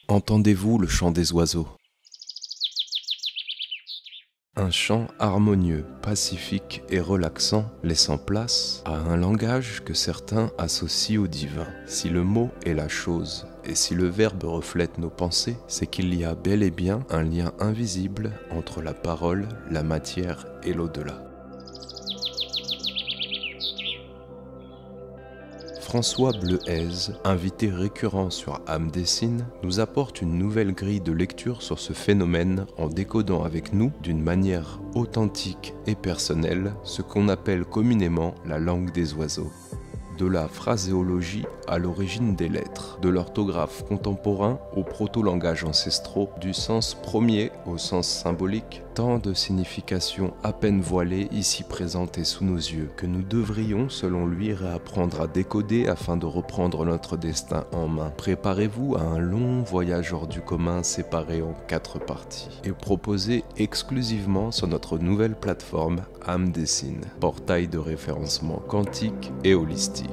Entendez-vous le chant des oiseaux? Un chant harmonieux, pacifique et relaxant, laissant place à un langage que certains associent au divin. Si le mot est la chose, et si le verbe reflète nos pensées, c'est qu'il y a bel et bien un lien invisible entre la parole, la matière et l'au-delà. François Bleuez, invité récurrent sur Âme Dessine, nous apporte une nouvelle grille de lecture sur ce phénomène en décodant avec nous, d'une manière authentique et personnelle, ce qu'on appelle communément la langue des oiseaux. De la phraséologie à l'origine des lettres, de l'orthographe contemporain aux proto-langages ancestraux, du sens premier au sens symbolique, tant de significations à peine voilées ici présentes et sous nos yeux, que nous devrions, selon lui, réapprendre à décoder afin de reprendre notre destin en main. Préparez-vous à un long voyage hors du commun séparé en 4 parties et proposé exclusivement sur notre nouvelle plateforme Âme Dessine, portail de référencement quantique et holistique.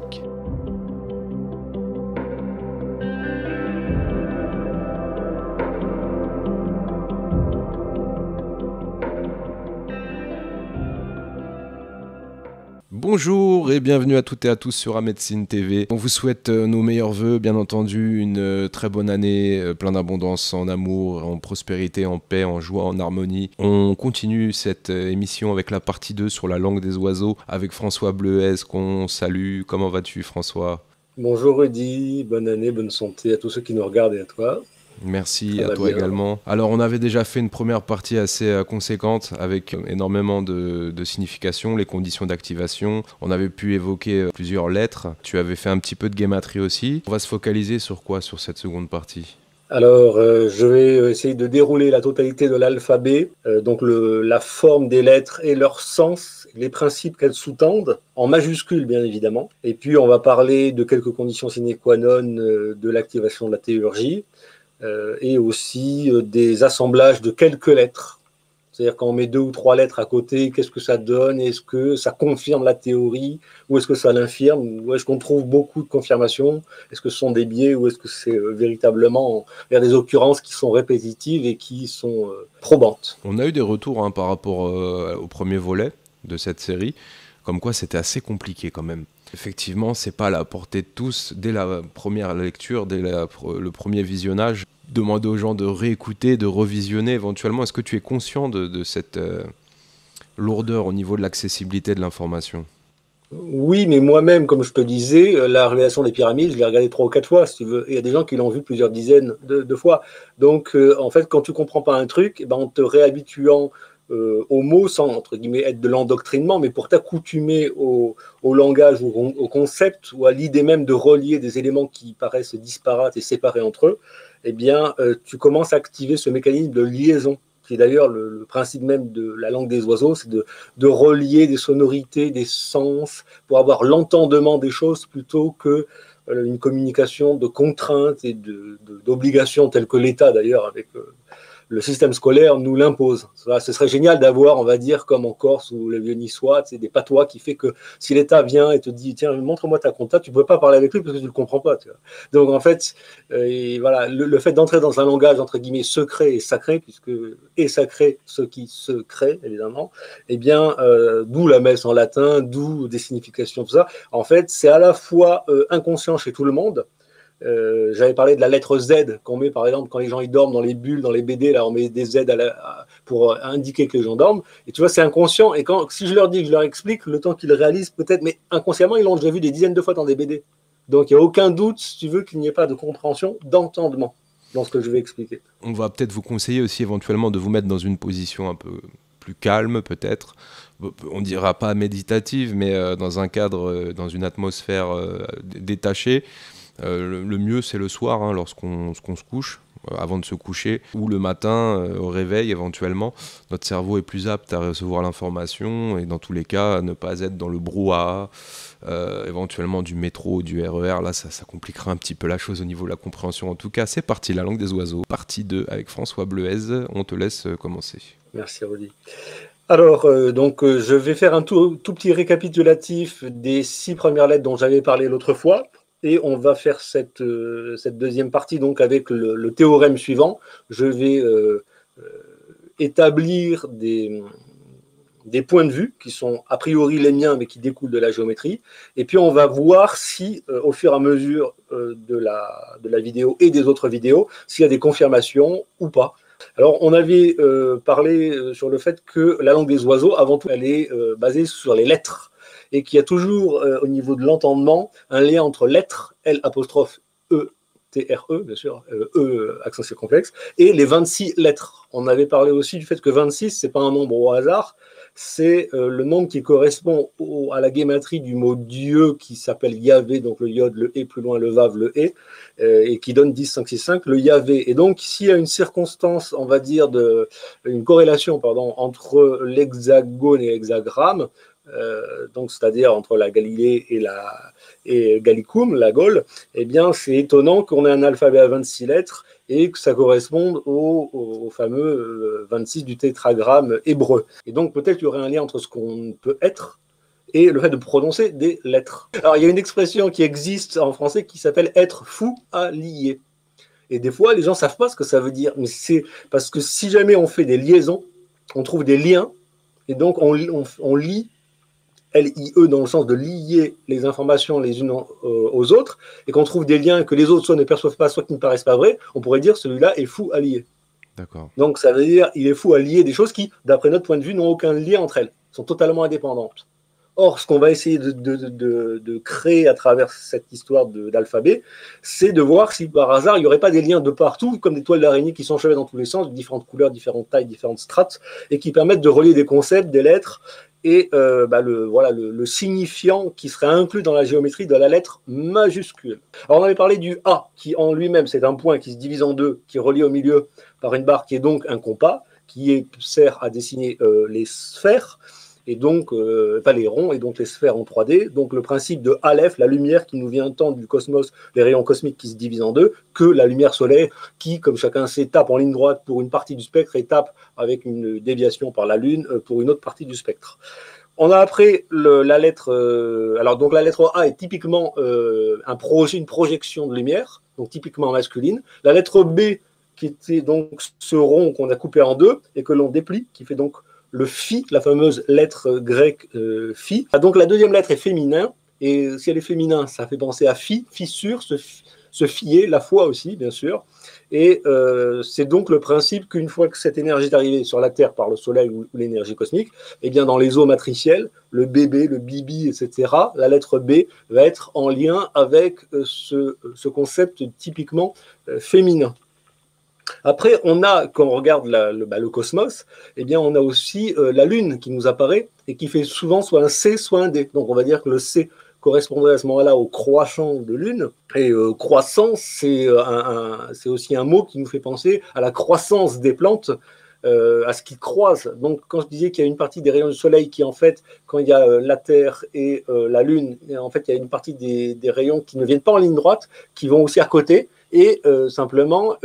Bonjour et bienvenue à toutes et à tous sur Amedcine TV. On vous souhaite nos meilleurs vœux, bien entendu, une très bonne année, plein d'abondance, en amour, en prospérité, en paix, en joie, en harmonie. On continue cette émission avec la partie 2 sur la langue des oiseaux avec François Bleuez qu'on salue. Comment vas-tu, François? Bonjour Rudy, bonne année, bonne santé à tous ceux qui nous regardent et à toi. Merci Ça à va toi bien. également. Alors on avait déjà fait une première partie assez conséquente avec énormément de significations, les conditions d'activation. On avait pu évoquer plusieurs lettres. Tu avais fait un petit peu de guématrie aussi. On va se focaliser sur quoi sur cette seconde partie? Alors, je vais essayer de dérouler la totalité de l'alphabet, donc la forme des lettres et leur sens, les principes qu'elles sous-tendent, en majuscules bien évidemment. Et puis, on va parler de quelques conditions sine qua non de l'activation de la théurgie, et aussi des assemblages de quelques lettres. C'est-à-dire quand on met 2 ou 3 lettres à côté, qu'est-ce que ça donne? Est-ce que ça confirme la théorie ou est-ce que ça l'infirme? Ou est-ce qu'on trouve beaucoup de confirmations? Est-ce que ce sont des biais ou est-ce que c'est véritablement vers des occurrences qui sont répétitives et qui sont probantes? On a eu des retours par rapport au premier volet de cette série, comme quoi c'était assez compliqué quand même. Effectivement, c'est pas à la portée de tous. Dès la première lecture, dès le premier visionnage, demander aux gens de réécouter, de revisionner éventuellement. Est-ce que tu es conscient de cette lourdeur au niveau de l'accessibilité de l'information? Oui, mais moi-même, comme je te disais, la révélation des pyramides, je l'ai regardé 3 ou 4 fois, si tu veux. Il y a des gens qui l'ont vu plusieurs dizaines de fois. Donc, en fait, quand tu comprends pas un truc, eh ben, en te réhabituant aux mots, sans, entre guillemets, être de l'endoctrinement, mais pour t'accoutumer au langage, au concept, ou à l'idée même de relier des éléments qui paraissent disparates et séparés entre eux, eh bien, tu commences à activer ce mécanisme de liaison qui est d'ailleurs le principe même de la langue des oiseaux, c'est de relier des sonorités, des sens, pour avoir l'entendement des choses plutôt que une communication de contraintes et d'obligations telles que l'État d'ailleurs avec le système scolaire nous l'impose. Ce serait génial d'avoir, on va dire, comme en Corse ou le vieux niçois, des patois qui fait que si l'État vient et te dit, tiens, montre-moi ta compta, tu ne peux pas parler avec lui parce que tu ne le comprends pas. Tu vois. Donc, en fait, voilà, le fait d'entrer dans un langage, entre guillemets, secret et sacré, puisque est sacré ce qui se crée, évidemment, eh bien, d'où la messe en latin, d'où des significations, tout ça. En fait, c'est à la fois inconscient chez tout le monde. J'avais parlé de la lettre Z qu'on met par exemple quand les gens ils dorment dans les bulles, dans les BD, là on met des Z pour indiquer que les gens dorment. Et tu vois, c'est inconscient. Et si je leur dis, que je leur explique, le temps qu'ils réalisent peut-être, mais inconsciemment, ils l'ont déjà vu des dizaines de fois dans des BD. Donc il n'y a aucun doute, si tu veux, qu'il n'y ait pas de compréhension, d'entendement dans ce que je vais expliquer. On va peut-être vous conseiller aussi éventuellement de vous mettre dans une position un peu plus calme peut-être. On dira pas méditative, mais dans un cadre, dans une atmosphère détachée. Le mieux, c'est le soir, lorsqu'on se couche, avant de se coucher, ou le matin, au réveil éventuellement. Notre cerveau est plus apte à recevoir l'information et dans tous les cas, ne pas être dans le brouhaha, éventuellement du métro ou du RER. Là, ça compliquera un petit peu la chose au niveau de la compréhension. En tout cas, c'est parti, la langue des oiseaux. Partie 2 avec François Bleuez. On te laisse commencer. Merci, Rudy. Alors, je vais faire un tout petit récapitulatif des 6 premières lettres dont j'avais parlé l'autre fois. Et on va faire cette deuxième partie donc avec le théorème suivant. Je vais établir des points de vue qui sont a priori les miens mais qui découlent de la géométrie. Et puis on va voir si au fur et à mesure de la vidéo et des autres vidéos, s'il y a des confirmations ou pas. Alors on avait parlé sur le fait que la langue des oiseaux, avant tout, elle est basée sur les lettres. Et qu'il y a toujours, au niveau de l'entendement, un lien entre lettres, L apostrophe E, T-R-E, bien sûr, E, accent circonflexe, et les 26 lettres. On avait parlé aussi du fait que 26, ce n'est pas un nombre au hasard, c'est le nombre qui correspond à la guématrie du mot Dieu qui s'appelle Yahvé, donc le Yod, le E, plus loin le Vav, le E, et qui donne 10, 5, 6, 5, le Yahvé. Et donc, s'il y a une circonstance, on va dire, une corrélation entre l'hexagone et l'hexagramme, donc c'est-à-dire entre la Galilée et Gallicum, la Gaule, eh bien c'est étonnant qu'on ait un alphabet à 26 lettres et que ça corresponde au fameux 26 du tétragramme hébreu. Et donc peut-être qu'il y aurait un lien entre ce qu'on peut être et le fait de prononcer des lettres. Alors il y a une expression qui existe en français qui s'appelle être fou à lier. Et des fois les gens ne savent pas ce que ça veut dire, mais c'est parce que si jamais on fait des liaisons, on trouve des liens, et donc on lit L-I-E dans le sens de lier les informations les unes aux autres, et qu'on trouve des liens que les autres soit ne perçoivent pas, soit qui ne paraissent pas vrais, on pourrait dire celui-là est fou à lier. D'accord. Donc ça veut dire il est fou à lier des choses qui, d'après notre point de vue, n'ont aucun lien entre elles, sont totalement indépendantes. Or, ce qu'on va essayer de créer à travers cette histoire d'alphabet, c'est de voir si par hasard il n'y aurait pas des liens de partout, comme des toiles d'araignée qui s'enchevêtrent dans tous les sens, de différentes couleurs, différentes tailles, différentes strates, et qui permettent de relier des concepts, des lettres, et le signifiant qui serait inclus dans la géométrie de la lettre majuscule. Alors on avait parlé du A, qui en lui-même c'est un point qui se divise en deux, qui est relié au milieu par une barre qui est donc un compas, qui sert à dessiner les sphères, et donc pas les ronds, et donc les sphères en 3D. Donc le principe de Aleph, la lumière qui nous vient tant du cosmos, les rayons cosmiques qui se divisent en deux, que la lumière solaire qui, comme chacun sait, tape en ligne droite pour une partie du spectre et tape avec une déviation par la Lune pour une autre partie du spectre. On a après la lettre... alors donc la lettre A est typiquement une projection de lumière, donc typiquement masculine. La lettre B, qui était donc ce rond qu'on a coupé en deux et que l'on déplie, qui fait donc le phi, la fameuse lettre grecque phi. Donc la deuxième lettre est féminin, et si elle est féminin, ça fait penser à phi, fissure, se fier, la foi aussi, bien sûr. Et c'est donc le principe qu'une fois que cette énergie est arrivée sur la Terre par le Soleil ou l'énergie cosmique, eh bien dans les eaux matricielles, le bébé, le bibi, etc., la lettre B va être en lien avec ce concept typiquement féminin. Après, on a, quand on regarde le cosmos, eh bien, on a aussi la Lune qui nous apparaît et qui fait souvent soit un C, soit un D. Donc, on va dire que le C correspondrait à ce moment-là au croissant de Lune. Et croissant, c'est aussi un mot qui nous fait penser à la croissance des plantes, à ce qui croise. Donc, quand je disais qu'il y a une partie des rayons du Soleil qui, en fait, quand il y a la Terre et la Lune, en fait, il y a une partie des rayons qui ne viennent pas en ligne droite, qui vont aussi à côté. Et simplement,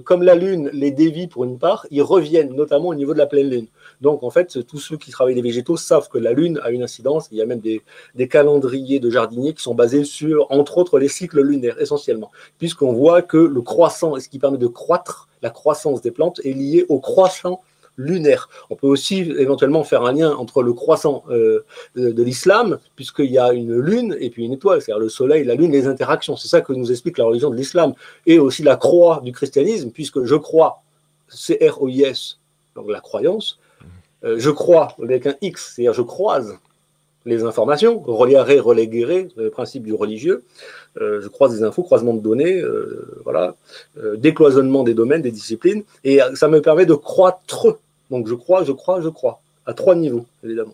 comme la Lune les dévie pour une part, ils reviennent, notamment au niveau de la pleine Lune. Donc, en fait, tous ceux qui travaillent les végétaux savent que la Lune a une incidence. Il y a même des calendriers de jardiniers qui sont basés sur, entre autres, les cycles lunaires, essentiellement. Puisqu'on voit que le croissant, ce qui permet de croître, la croissance des plantes, est lié au croissant lunaire. On peut aussi éventuellement faire un lien entre le croissant de l'islam, puisqu'il y a une lune et puis une étoile, c'est-à-dire le soleil, la lune, les interactions. C'est ça que nous explique la religion de l'islam. Et aussi la croix du christianisme, puisque je crois, C-R-O-I-S, donc la croyance, je crois avec un X, c'est-à-dire je croise les informations, reliare, reléguer, le principe du religieux, je croise des infos, croisement de données, décloisonnement des domaines, des disciplines, et ça me permet de croître. Donc je crois, à 3 niveaux, évidemment.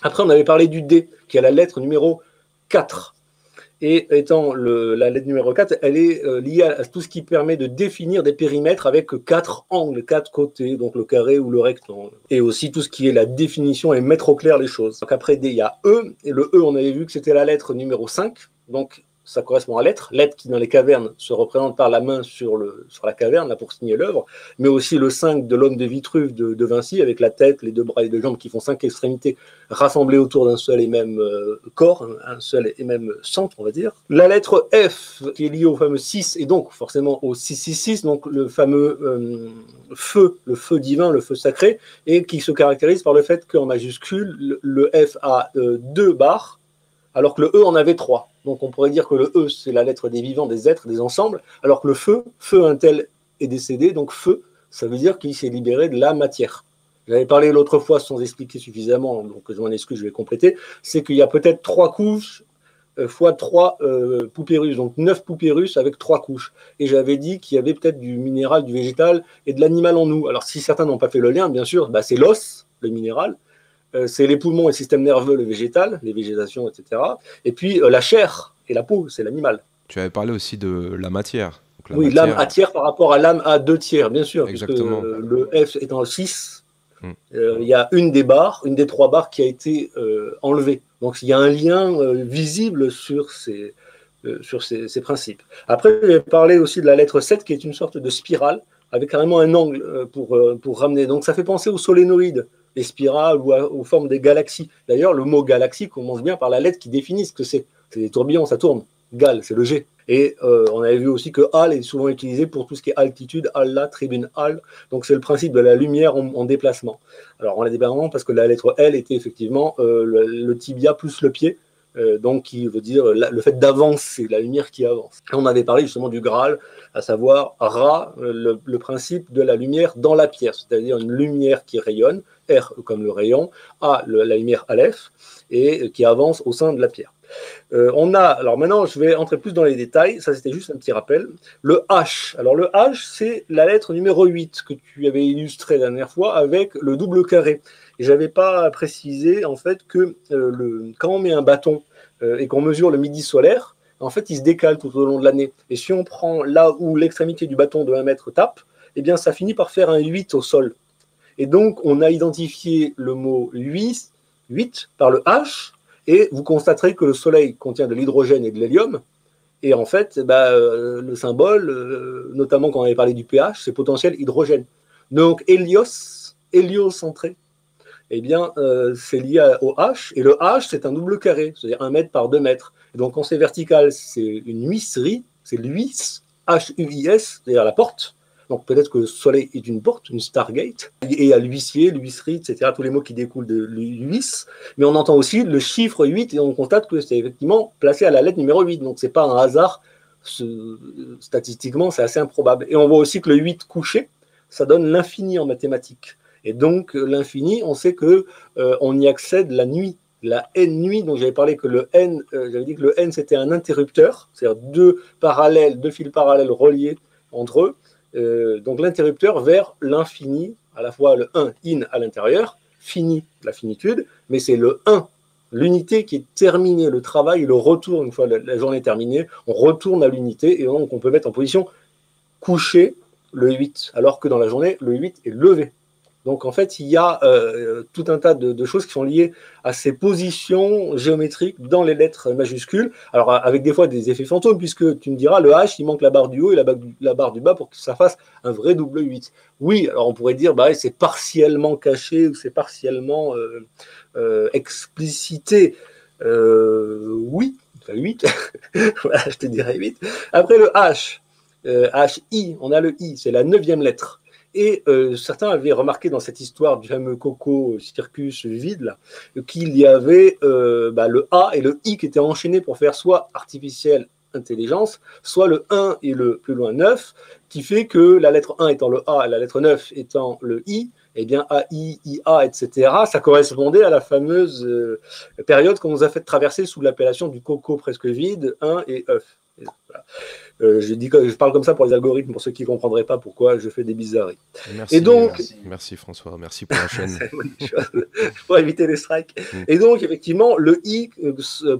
Après, on avait parlé du D, qui est la lettre numéro 4. Et étant la lettre numéro 4, elle est liée à tout ce qui permet de définir des périmètres avec 4 angles, 4 côtés, donc le carré ou le rectangle. Et aussi tout ce qui est la définition et mettre au clair les choses. Donc après D, il y a E, et le E, on avait vu que c'était la lettre numéro 5. Donc ça correspond à l'être, l'être qui dans les cavernes se représente par la main sur la caverne là, pour signer l'œuvre, mais aussi le 5 de l'homme de Vitruve de Vinci, avec la tête, les 2 bras et 2 jambes qui font 5 extrémités rassemblées autour d'un seul et même corps, un seul et même centre, on va dire. La lettre F qui est liée au fameux 6 et donc forcément au 666, donc le fameux feu, le feu divin, le feu sacré, et qui se caractérise par le fait qu'en majuscule, le F a 2 barres, alors que le E en avait 3. Donc on pourrait dire que le E, c'est la lettre des vivants, des êtres, des ensembles, alors que le feu, un tel est décédé, donc feu, ça veut dire qu'il s'est libéré de la matière. J'avais parlé l'autre fois sans expliquer suffisamment, donc je m'en excuse, je vais compléter, c'est qu'il y a peut-être 3 couches fois 3 poupées russes, donc 9 poupées russes avec 3 couches. Et j'avais dit qu'il y avait peut-être du minéral, du végétal et de l'animal en nous. Alors si certains n'ont pas fait le lien, bien sûr, bah, c'est l'os, le minéral, c'est les poumons et le système nerveux, le végétal, les végétations, etc. Et puis la chair et la peau, c'est l'animal. Tu avais parlé aussi de la matière. Donc, oui, matière... l'âme A tiers par rapport à l'âme A 2 tiers, bien sûr. Exactement. Puisque, le F étant le 6, il y a une des 3 barres qui a été enlevée. Donc il y a un lien visible sur ces principes. Après, je vais parler aussi de la lettre 7, qui est une sorte de spirale, avec carrément un angle pour ramener. Donc ça fait penser aux solénoïdes, les spirales ou aux formes des galaxies. D'ailleurs, le mot galaxie commence bien par la lettre qui définit ce que c'est. C'est des tourbillons, ça tourne. Gal, c'est le G. Et on avait vu aussi que HAL est souvent utilisé pour tout ce qui est altitude, HAL, tribune HAL. Donc c'est le principe de la lumière en déplacement. Alors on l'a déplacement parce que la lettre L était effectivement le tibia plus le pied. Donc qui veut dire le fait d'avancer, la lumière qui avance. Et on avait parlé justement du Graal, à savoir Ra, le principe de la lumière dans la pierre, c'est-à-dire une lumière qui rayonne, R comme le rayon, A la lumière Aleph, et qui avance au sein de la pierre. Alors maintenant je vais entrer plus dans les détails, ça c'était juste un petit rappel. Le H, alors le H c'est la lettre numéro 8 que tu avais illustré la dernière fois avec le double carré. Et j'avais pas précisé en fait que quand on met un bâton et qu'on mesure le midi solaire, en fait il se décale tout au long de l'année. Et si on prend là où l'extrémité du bâton de 1 mètre tape, eh bien ça finit par faire un 8 au sol. Et donc on a identifié le mot 8 par le H. Et vous constaterez que le Soleil contient de l'hydrogène et de l'hélium. Et en fait, le symbole, notamment quand on avait parlé du pH, c'est potentiel hydrogène. Donc, héliocentré, eh bien, c'est lié au H. Et le H, c'est un double carré, c'est-à-dire 1 mètre par 2 mètres. Et donc, quand c'est vertical, c'est une huisserie, c'est l'huisse, H-U-I-S, c'est-à-dire la porte. Donc peut-être que le soleil est une porte, une Stargate, et il y a l'huissier, l'huisserie, etc., tous les mots qui découlent de l'huisse, mais on entend aussi le chiffre 8 et on constate que c'est effectivement placé à la lettre numéro 8, donc c'est pas un hasard, statistiquement c'est assez improbable. Et on voit aussi que le 8 couché, ça donne l'infini en mathématiques. Et donc l'infini, on sait que on y accède la nuit, la n nuit, donc j'avais parlé que le n, j'avais dit que le n c'était un interrupteur, c'est-à-dire deux fils parallèles reliés entre eux, donc l'interrupteur vers l'infini, à la fois le 1 in à l'intérieur, fini, la finitude, mais c'est le 1, l'unité qui est terminée, le travail, le retour, une fois la journée terminée, on retourne à l'unité et donc on peut mettre en position couché le 8, alors que dans la journée, le 8 est levé. Donc en fait, il y a tout un tas de choses qui sont liées à ces positions géométriques dans les lettres majuscules, alors avec des fois des effets fantômes, puisque tu me diras, le H, il manque la barre du haut et la barre du bas pour que ça fasse un vrai double 8. Oui, alors on pourrait dire, c'est partiellement caché ou c'est partiellement explicité. Oui, enfin 8, voilà, je te dirais 8. Après le H, H-I, on a le I, c'est la 9e lettre. Et certains avaient remarqué dans cette histoire du fameux Coco Circus vide là, qu'il y avait le A et le I qui étaient enchaînés pour faire soit artificielle intelligence, soit le 1 et le plus loin 9, qui fait que la lettre 1 étant le A et la lettre 9 étant le I, eh bien AI, IA, etc., ça correspondait à la fameuse période qu'on nous a fait traverser sous l'appellation du Coco presque vide, 1 et œuf. Voilà. Je parle comme ça pour les algorithmes, pour ceux qui ne comprendraient pas pourquoi je fais des bizarreries. Merci, et donc, merci François, merci pour la chaîne. Pour éviter les strikes. Et donc, effectivement, le I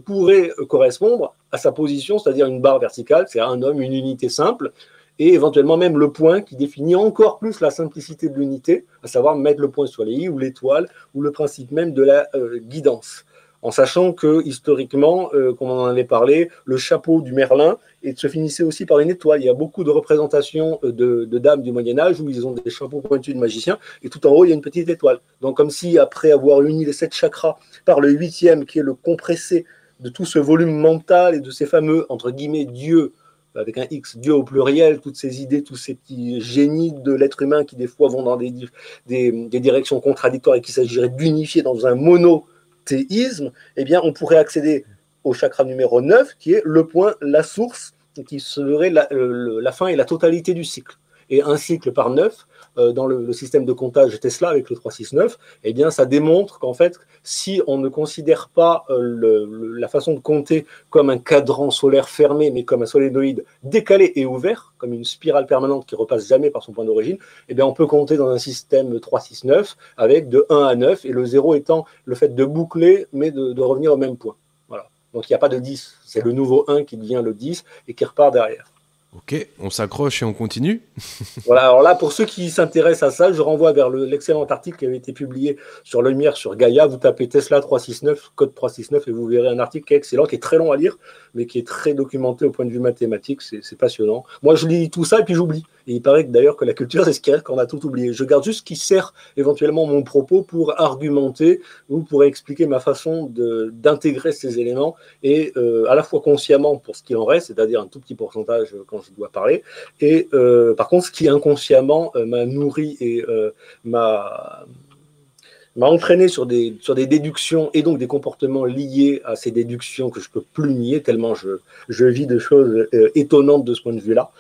pourrait correspondre à sa position, c'est-à-dire une barre verticale, c'est un homme, une unité simple, et éventuellement même le point qui définit encore plus la simplicité de l'unité, à savoir mettre le point sur les I ou l'étoile, ou le principe même de la guidance. en sachant que, historiquement, comme on en avait parlé, le chapeau du Merlin se finissait aussi par une étoile. Il y a beaucoup de représentations de dames du Moyen-Âge où ils ont des chapeaux pointus de magiciens, et tout en haut, il y a une petite étoile. Donc, comme si, après avoir uni les 7 chakras par le 8e, qui est le compressé de tout ce volume mental et de ces fameux, entre guillemets, dieux, avec un X, Dieu au pluriel, toutes ces idées, tous ces petits génies de l'être humain qui des fois vont dans des directions contradictoires et qu'il s'agirait d'unifier dans un monothéisme, eh bien on pourrait accéder au chakra numéro 9, qui est le point, la source, qui serait la fin et la totalité du cycle. Et un cycle par 9, dans le système de comptage Tesla avec le 369, eh bien, ça démontre qu'en fait, si on ne considère pas la façon de compter comme un cadran solaire fermé, mais comme un solénoïde décalé et ouvert, comme une spirale permanente qui repasse jamais par son point d'origine, eh bien, on peut compter dans un système 369 avec de 1 à 9, et le 0 étant le fait de boucler, mais de revenir au même point. Voilà. Donc, il n'y a pas de 10. C'est le nouveau 1 qui devient le 10 et qui repart derrière. Ok, on s'accroche et on continue. Voilà, alors là, pour ceux qui s'intéressent à ça, je renvoie vers l'excellent article qui avait été publié sur le Lumière sur Gaïa. Vous tapez Tesla 369, code 369, et vous verrez un article qui est excellent, qui est très long à lire, mais qui est très documenté au point de vue mathématique. C'est passionnant. Moi, je lis tout ça et puis j'oublie. Et il paraît d'ailleurs que la culture, c'est ce qui reste quand on a tout oublié. Je garde juste ce qui sert éventuellement mon propos pour argumenter ou pour expliquer ma façon d'intégrer ces éléments, et à la fois consciemment pour ce qu'il en reste, c'est-à-dire un tout petit pourcentage quand je dois parler, et par contre, ce qui inconsciemment m'a nourri et m'a entraîné sur des déductions et donc des comportements liés à ces déductions que je ne peux plus nier, tellement je vis de choses étonnantes de ce point de vue-là.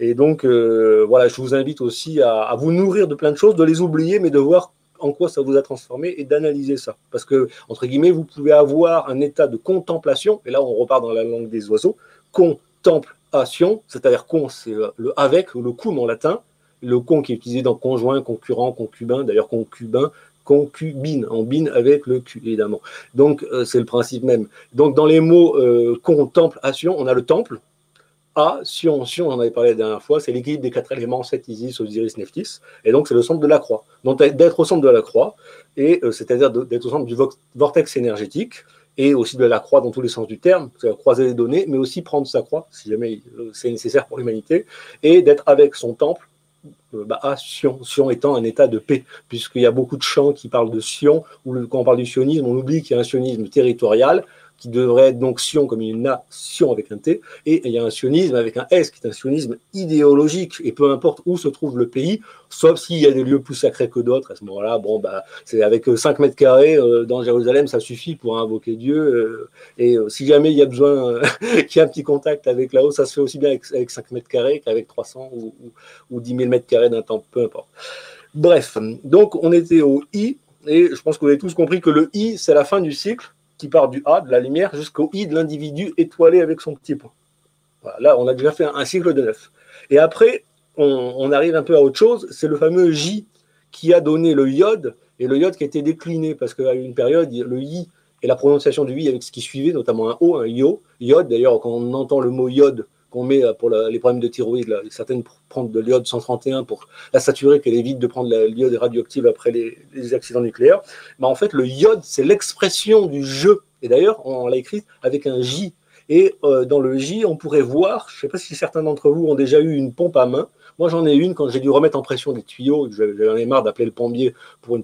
Et donc, voilà, je vous invite aussi à vous nourrir de plein de choses, de les oublier, mais de voir en quoi ça vous a transformé et d'analyser ça. Parce que, entre guillemets, vous pouvez avoir un état de contemplation, et là, on repart dans la langue des oiseaux, contemplation, c'est-à-dire con, c'est le avec, ou le cum en latin, le con qui est utilisé dans conjoint, concurrent, concubin, d'ailleurs concubin, concubine, en bine avec le cul, évidemment. Donc, c'est le principe même. Donc, dans les mots contemplation, on a le temple. Sion, on en avait parlé la dernière fois, c'est l'équilibre des 4 éléments, Seth, Isis, Osiris, Nephthys, et donc c'est le centre de la croix. Donc d'être au centre de la croix, et c'est-à-dire d'être au centre du vortex énergétique, et aussi de la croix dans tous les sens du terme, c'est-à-dire croiser les données, mais aussi prendre sa croix, si jamais c'est nécessaire pour l'humanité, et d'être avec son temple, Sion étant un état de paix, puisqu'il y a beaucoup de chants qui parlent de Sion, où quand on parle du sionisme, on oublie qu'il y a un sionisme territorial, qui devrait être donc Sion comme une nation avec un T, et il y a un sionisme avec un S, qui est un sionisme idéologique, et peu importe où se trouve le pays, sauf s'il y a des lieux plus sacrés que d'autres, à ce moment-là, bon, c'est avec 5 mètres carrés dans Jérusalem, ça suffit pour invoquer Dieu, et si jamais il y a besoin qu'il y ait un petit contact avec là-haut, ça se fait aussi bien avec 5 mètres carrés qu'avec 300 ou 10 000 mètres carrés d'un temple, peu importe. Bref, donc on était au I, et je pense que vous avez tous compris que le I, c'est la fin du cycle, qui part du A, de la lumière, jusqu'au I de l'individu étoilé avec son petit point. Voilà, là, on a déjà fait un cycle de 9. Et après, on arrive un peu à autre chose, c'est le fameux J qui a donné le iode, et le iode qui a été décliné, parce qu'à une période, le I et la prononciation du I avec ce qui suivait, notamment un O, un iode, d'ailleurs, quand on entend le mot iode, qu'on met pour les problèmes de thyroïde, là, certaines prennent de l'iode 131 pour la saturer, qu'elle évite de prendre l'iode radioactive après les accidents nucléaires. Mais en fait, le iode, c'est l'expression du jeu. Et d'ailleurs, on l'a écrit avec un J. Et dans le J, on pourrait voir, je ne sais pas si certains d'entre vous ont déjà eu une pompe à main. Moi, j'en ai une quand j'ai dû remettre en pression des tuyaux. J'en ai marre d'appeler le plombier pour un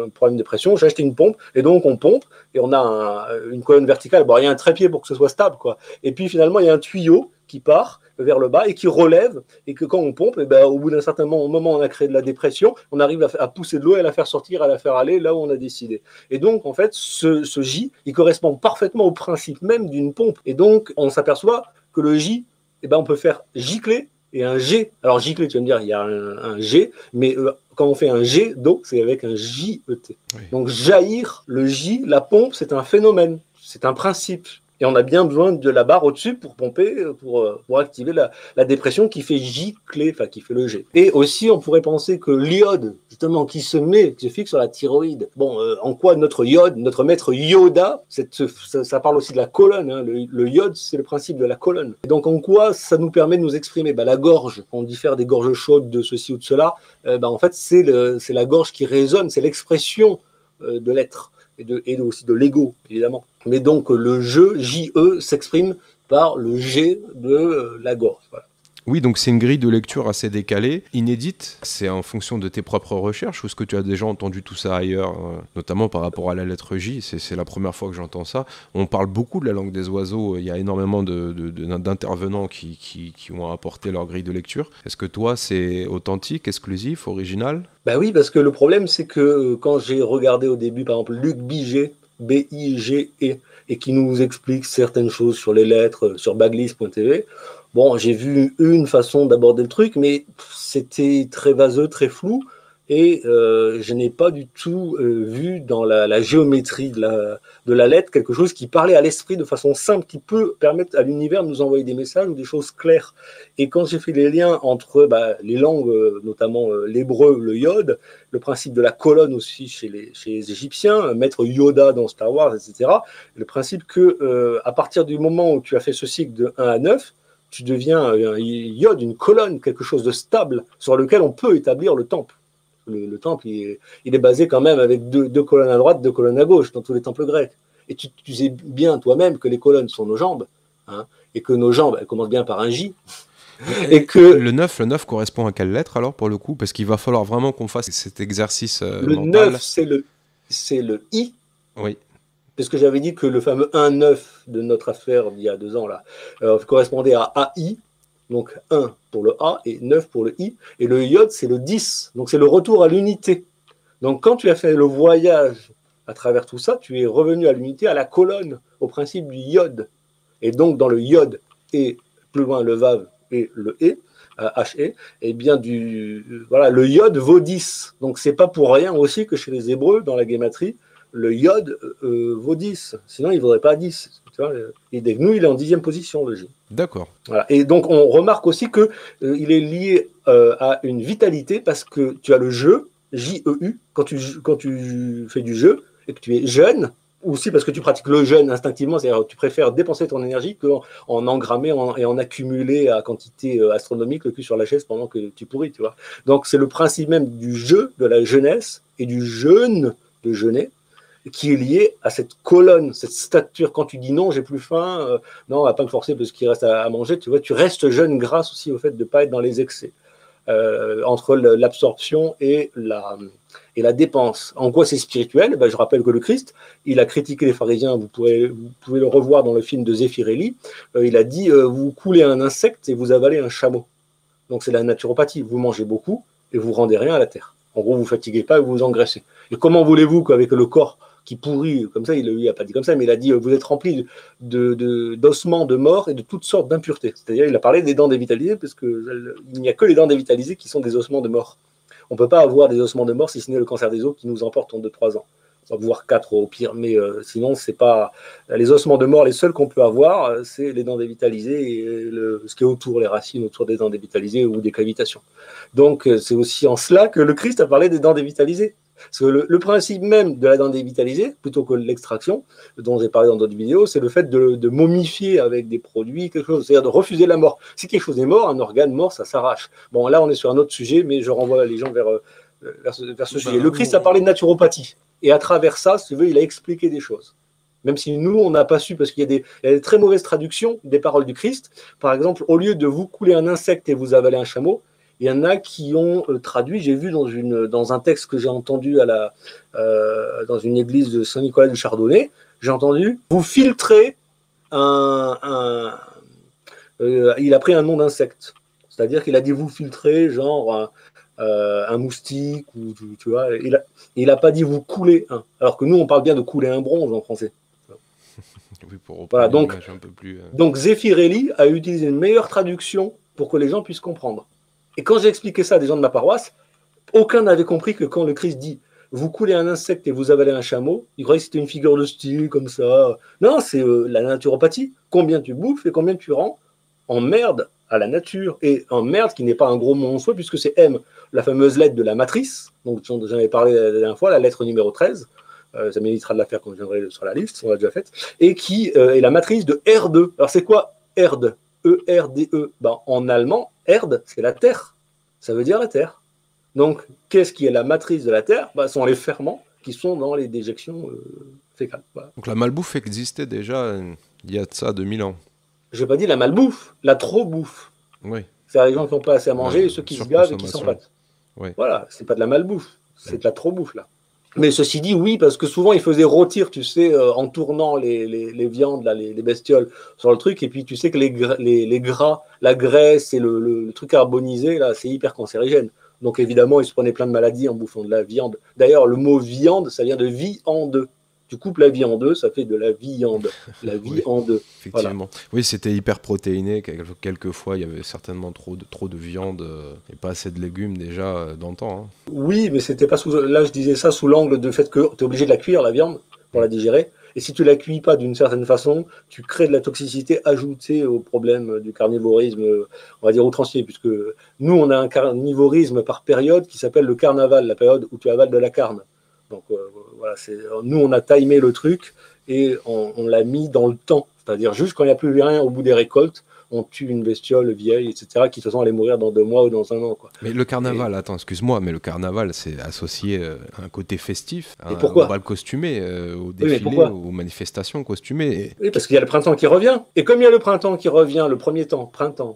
problème de pression. J'ai acheté une pompe, et donc on pompe, et on a une colonne verticale. Bon, il y a un trépied pour que ce soit stable, quoi. Et puis finalement, il y a un tuyau qui part vers le bas et qui relève, et que quand on pompe, au bout d'un certain moment, on a créé de la dépression, on arrive à pousser de l'eau et à la faire sortir, à la faire aller là où on a décidé. Et donc, en fait, ce J, il correspond parfaitement au principe même d'une pompe. Et donc, on s'aperçoit que le J, on peut faire gicler et un G. Alors, gicler, tu vas me dire, il y a un G, mais quand on fait un G d'eau, c'est avec un JET. Oui. Donc, jaillir, le J, la pompe, c'est un phénomène, c'est un principe. Et on a bien besoin de la barre au-dessus pour pomper, pour activer la dépression qui fait gicler, enfin qui fait le G. Et aussi, on pourrait penser que l'iode, justement, qui se fixe sur la thyroïde. Bon, en quoi notre iode, notre maître Yoda, ça parle aussi de la colonne. Hein, le iode, c'est le principe de la colonne. Et donc, en quoi ça nous permet de nous exprimer? La gorge, on diffère des gorges chaudes de ceci ou de cela. En fait, c'est la gorge qui résonne, c'est l'expression de l'être. et aussi de l'ego, évidemment. Mais donc le JE s'exprime par le G de la gorge. Voilà. Oui, donc c'est une grille de lecture assez décalée, inédite. C'est en fonction de tes propres recherches ou est-ce que tu as déjà entendu tout ça ailleurs, notamment par rapport à la lettre J? C'est la première fois que j'entends ça. On parle beaucoup de la langue des oiseaux. Il y a énormément d'intervenants qui ont apporté leur grille de lecture. Est-ce que toi, c'est authentique, exclusif, original? Ben oui, parce que le problème, c'est que quand j'ai regardé au début, par exemple, Luc Biget, B-I-G-E, et qui nous explique certaines choses sur les lettres, sur baglist.tv, bon, j'ai vu une façon d'aborder le truc, mais c'était très vaseux, très flou, et je n'ai pas du tout vu dans la géométrie de la lettre quelque chose qui parlait à l'esprit de façon simple, qui peut permettre à l'univers de nous envoyer des messages ou des choses claires. Et quand j'ai fait les liens entre les langues, notamment l'hébreu, le yod, le principe de la colonne aussi chez les Égyptiens, Maître Yoda dans Star Wars, etc., le principe que à partir du moment où tu as fait ce cycle de 1 à 9, tu deviens un yod, une colonne, quelque chose de stable sur lequel on peut établir le temple. Le temple, il est basé quand même avec deux colonnes à droite, deux colonnes à gauche dans tous les temples grecs. Et tu sais bien toi-même que les colonnes sont nos jambes, hein, et que nos jambes, elles commencent bien par un J. Et que le 9 correspond à quelle lettre alors pour le coup? Parce qu'il va falloir vraiment qu'on fasse cet exercice le mental. 9, c'est le I. Oui. Parce que j'avais dit que le fameux 1-9 de notre affaire d'il y a 2 ans là, correspondait à AI, donc 1 pour le A et 9 pour le I. Et le iode, c'est le 10, donc c'est le retour à l'unité. Donc quand tu as fait le voyage à travers tout ça, tu es revenu à l'unité, à la colonne, au principe du iode. Et donc dans le iode et plus loin le vav et le e, H-E, et bien voilà, le iode vaut 10. Donc c'est pas pour rien aussi que chez les Hébreux, dans la guématrie, le iode vaut 10. Sinon, il ne vaudrait pas 10. Tu vois, et nous, il est en 10e position, le J. D'accord. Voilà. Et donc, on remarque aussi qu'il est lié à une vitalité parce que tu as le jeu, J-E-U, quand tu fais du jeu et que tu es jeune, aussi parce que tu pratiques le jeûne instinctivement, c'est-à-dire que tu préfères dépenser ton énergie qu'en engrammer et en accumuler à quantité astronomique le cul sur la chaise pendant que tu pourris, tu vois. Donc, c'est le principe même du jeu, de la jeunesse et du jeûne, de jeûner, qui est lié à cette colonne, cette stature. Quand tu dis non, j'ai plus faim, non, on va pas me forcer parce qu'il reste à manger, tu vois, tu restes jeune grâce aussi au fait de ne pas être dans les excès, entre l'absorption et la dépense. En quoi c'est spirituel? Je rappelle que le Christ, il a critiqué les pharisiens, vous pouvez le revoir dans le film de Zéphirelli, il a dit, vous coulez un insecte et vous avalez un chameau. Donc c'est la naturopathie, vous mangez beaucoup et vous rendez rien à la terre. En gros, vous ne fatiguez pas et vous vous engraissez. Et comment voulez-vous qu'avec le corps qui pourrit comme ça, il n'a pas dit comme ça, mais il a dit vous êtes rempli d'ossements de mort et de toutes sortes d'impuretés. C'est-à-dire, il a parlé des dents dévitalisées, parce qu'il n'y a que les dents dévitalisées qui sont des ossements de mort. On ne peut pas avoir des ossements de mort si ce n'est le cancer des os qui nous emporte en 2-3 ans, voire 4 au pire. Mais sinon, c'est pas les ossements de mort, les seuls qu'on peut avoir, c'est les dents dévitalisées et ce qui est autour, les racines autour des dents dévitalisées ou des cavitations. Donc, c'est aussi en cela que le Christ a parlé des dents dévitalisées. Parce que le principe même de la dent dévitalisée, plutôt que l'extraction, dont j'ai parlé dans d'autres vidéos, c'est le fait de momifier avec des produits, quelque chose, c'est-à-dire de refuser la mort. Si quelque chose est mort, un organe mort, ça s'arrache. Bon, là, on est sur un autre sujet, mais je renvoie les gens vers ce sujet. Le Christ a parlé de naturopathie. Et à travers ça, si tu veux, il a expliqué des choses. Même si nous, on n'a pas su, parce qu'il y a des très mauvaises traductions des paroles du Christ. Par exemple, au lieu de vous couler un insecte et vous avaler un chameau, il y en a qui ont traduit, j'ai vu dans un texte que j'ai entendu dans une église de Saint-Nicolas du Chardonnay, j'ai entendu, vous filtrez il a pris un nom d'insecte. C'est-à-dire qu'il a dit vous filtrez, genre un moustique, ou tu vois, il n'a pas dit vous coulez un. Alors que nous, on parle bien de couler un bronze en français. Oui, voilà, donc, un peu plus, donc Zéphirelli a utilisé une meilleure traduction pour que les gens puissent comprendre. Et quand j'ai expliqué ça à des gens de ma paroisse, aucun n'avait compris que quand le Christ dit « vous coulez un insecte et vous avalez un chameau », ils croyaient que c'était une figure de style comme ça. Non, c'est la naturopathie. Combien tu bouffes et combien tu rends en merde à la nature. Et en merde qui n'est pas un gros mot en soi, puisque c'est M, la fameuse lettre de la matrice, donc j'en avais parlé la dernière fois, la lettre numéro 13, ça m'évitera de la faire quand je viendrai sur la liste, on l'a déjà faite, et qui est la matrice de Erde. Alors c'est quoi Erde? E-R-D-E. En allemand, Erde, c'est la terre. Ça veut dire la terre. Donc, qu'est-ce qui est la matrice de la terre? Ce sont les ferments qui sont dans les déjections fécales. Voilà. Donc la malbouffe existait déjà il y a de ça 2000 ans. Je n'ai pas dit la malbouffe, la trop-bouffe. Oui. C'est les gens qui n'ont pas assez à manger et ceux qui se gavent et qui s'empâtent. Oui. Voilà, c'est pas de la malbouffe, c'est de la trop-bouffe là. Mais ceci dit, oui, parce que souvent ils faisaient rôtir, tu sais, en tournant les viandes, là, les bestioles sur le truc, et puis tu sais que les gras, la graisse et le truc carbonisé, là, c'est hyper cancérigène. Donc évidemment, ils se prenaient plein de maladies en bouffant de la viande. D'ailleurs, le mot viande, ça vient de vie en deux. Tu coupes la vie en deux, ça fait de la viande. La vie oui, en deux. Effectivement. Voilà. Oui, c'était hyper protéiné. Quelquefois, il y avait certainement trop de viande et pas assez de légumes déjà dans le temps. Hein. Oui, mais c'était pas sous. Là, je disais ça sous l'angle de fait que tu es obligé de la cuire, la viande, pour la digérer. Et si tu la cuis pas d'une certaine façon, tu crées de la toxicité ajoutée au problème du carnivorisme, on va dire outrancier, puisque nous, on a un carnivorisme par période qui s'appelle le carnaval, la période où tu avales de la carne. Donc voilà, nous, on a timé le truc et on l'a mis dans le temps. C'est-à-dire juste quand il n'y a plus rien au bout des récoltes, on tue une bestiole vieille, etc., qui de toute façon allait mourir dans 2 mois ou dans 1 an. Quoi. Mais le carnaval, attends, excuse-moi, mais le carnaval, c'est associé à un côté festif. Et pourquoi ? On va le costumer au défilé, aux manifestations costumées. Oui, parce qu'il y a le printemps qui revient. Et comme il y a le printemps qui revient, le premier temps, printemps,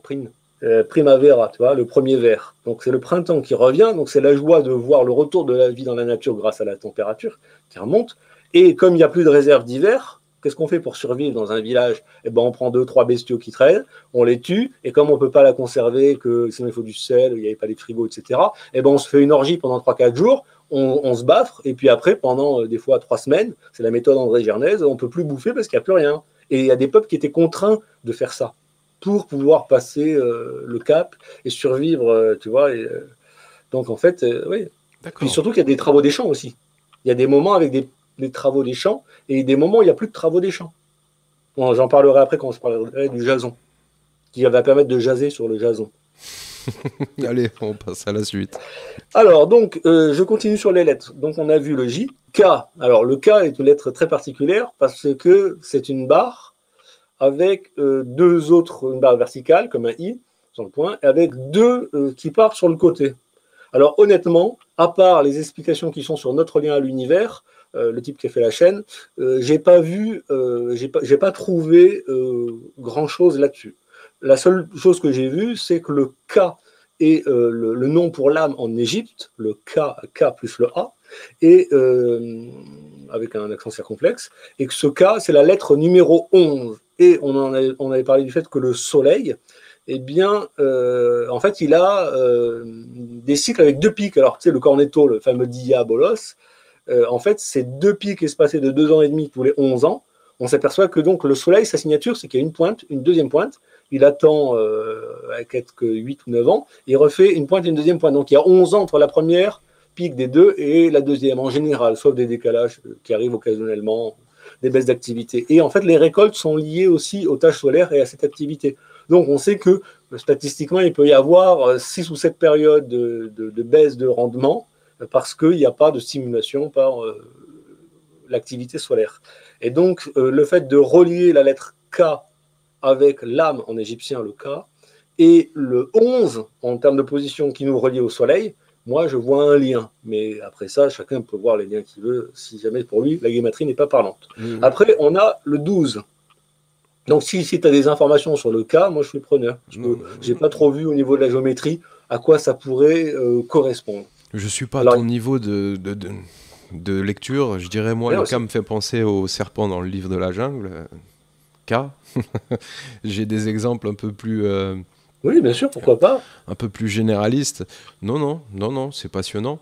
primavera, tu vois, le premier vert. Donc c'est le printemps qui revient, donc c'est la joie de voir le retour de la vie dans la nature grâce à la température qui remonte. Et comme il n'y a plus de réserve d'hiver, qu'est-ce qu'on fait pour survivre dans un village ? Eh ben, on prend 2-3 bestiaux qui traînent, on les tue, et comme on ne peut pas la conserver, que sinon il faut du sel, il n'y avait pas les frigos, etc., eh ben, on se fait une orgie pendant 3-4 jours, on se baffre, et puis après, pendant des fois 3 semaines, c'est la méthode André Gernez, on ne peut plus bouffer parce qu'il n'y a plus rien. Et il y a des peuples qui étaient contraints de faire ça pour pouvoir passer le cap et survivre, tu vois. Donc en fait, oui. Puis surtout qu'il y a des travaux des champs aussi. Il y a des moments avec des travaux des champs et des moments où il n'y a plus de travaux des champs. Bon, j'en parlerai après quand on se parlerait du jason, qui va permettre de jaser sur le jason. Allez, on passe à la suite. Alors, donc, je continue sur les lettres. Donc, on a vu le J. K. Alors, le K est une lettre très particulière parce que c'est une barre avec une barre verticale, comme un I, sur le point, et avec 2 qui partent sur le côté. Alors, honnêtement, à part les explications qui sont sur notre lien à l'univers, le type qui a fait la chaîne, j'ai pas trouvé grand-chose là-dessus. La seule chose que j'ai vue, c'est que le K est le nom pour l'âme en Égypte, le K plus le A, et avec un accent circonflexe, et que ce K, c'est la lettre numéro 11. Et on avait parlé du fait que le soleil, eh bien, en fait, il a des cycles avec 2 pics. Alors, tu sais, le cornetto, le fameux diabolos, en fait, c'est 2 pics espacés de 2 ans et demi tous les 11 ans. On s'aperçoit que donc le soleil, sa signature, c'est qu'il y a une pointe, une deuxième pointe. Il attend à quelques 8 ou 9 ans, il refait une pointe et une deuxième pointe. Donc, il y a 11 ans entre la première pic des 2 et la deuxième, en général, sauf des décalages qui arrivent occasionnellement, des baisses d'activité. Et en fait, les récoltes sont liées aussi aux tâches solaires et à cette activité. Donc, on sait que statistiquement, il peut y avoir 6 ou 7 périodes de baisse de rendement parce qu'il n'y a pas de stimulation par l'activité solaire. Et donc, le fait de relier la lettre K avec l'âme en égyptien, le K, et le 11 en termes de position qui nous relie au soleil, moi, je vois un lien. Mais après ça, chacun peut voir les liens qu'il veut, si jamais pour lui, la guématrie n'est pas parlante. Après, on a le 12. Donc, si tu as des informations sur le cas, moi, je suis preneur. Je n'ai pas trop vu au niveau de la géométrie à quoi ça pourrait correspondre. Je ne suis pas à ton niveau de lecture. Je dirais, moi, le cas me fait penser au serpent dans le livre de la jungle. K. J'ai des exemples un peu plus... oui, bien sûr, pourquoi pas. Un peu plus généralistes. Non, c'est passionnant.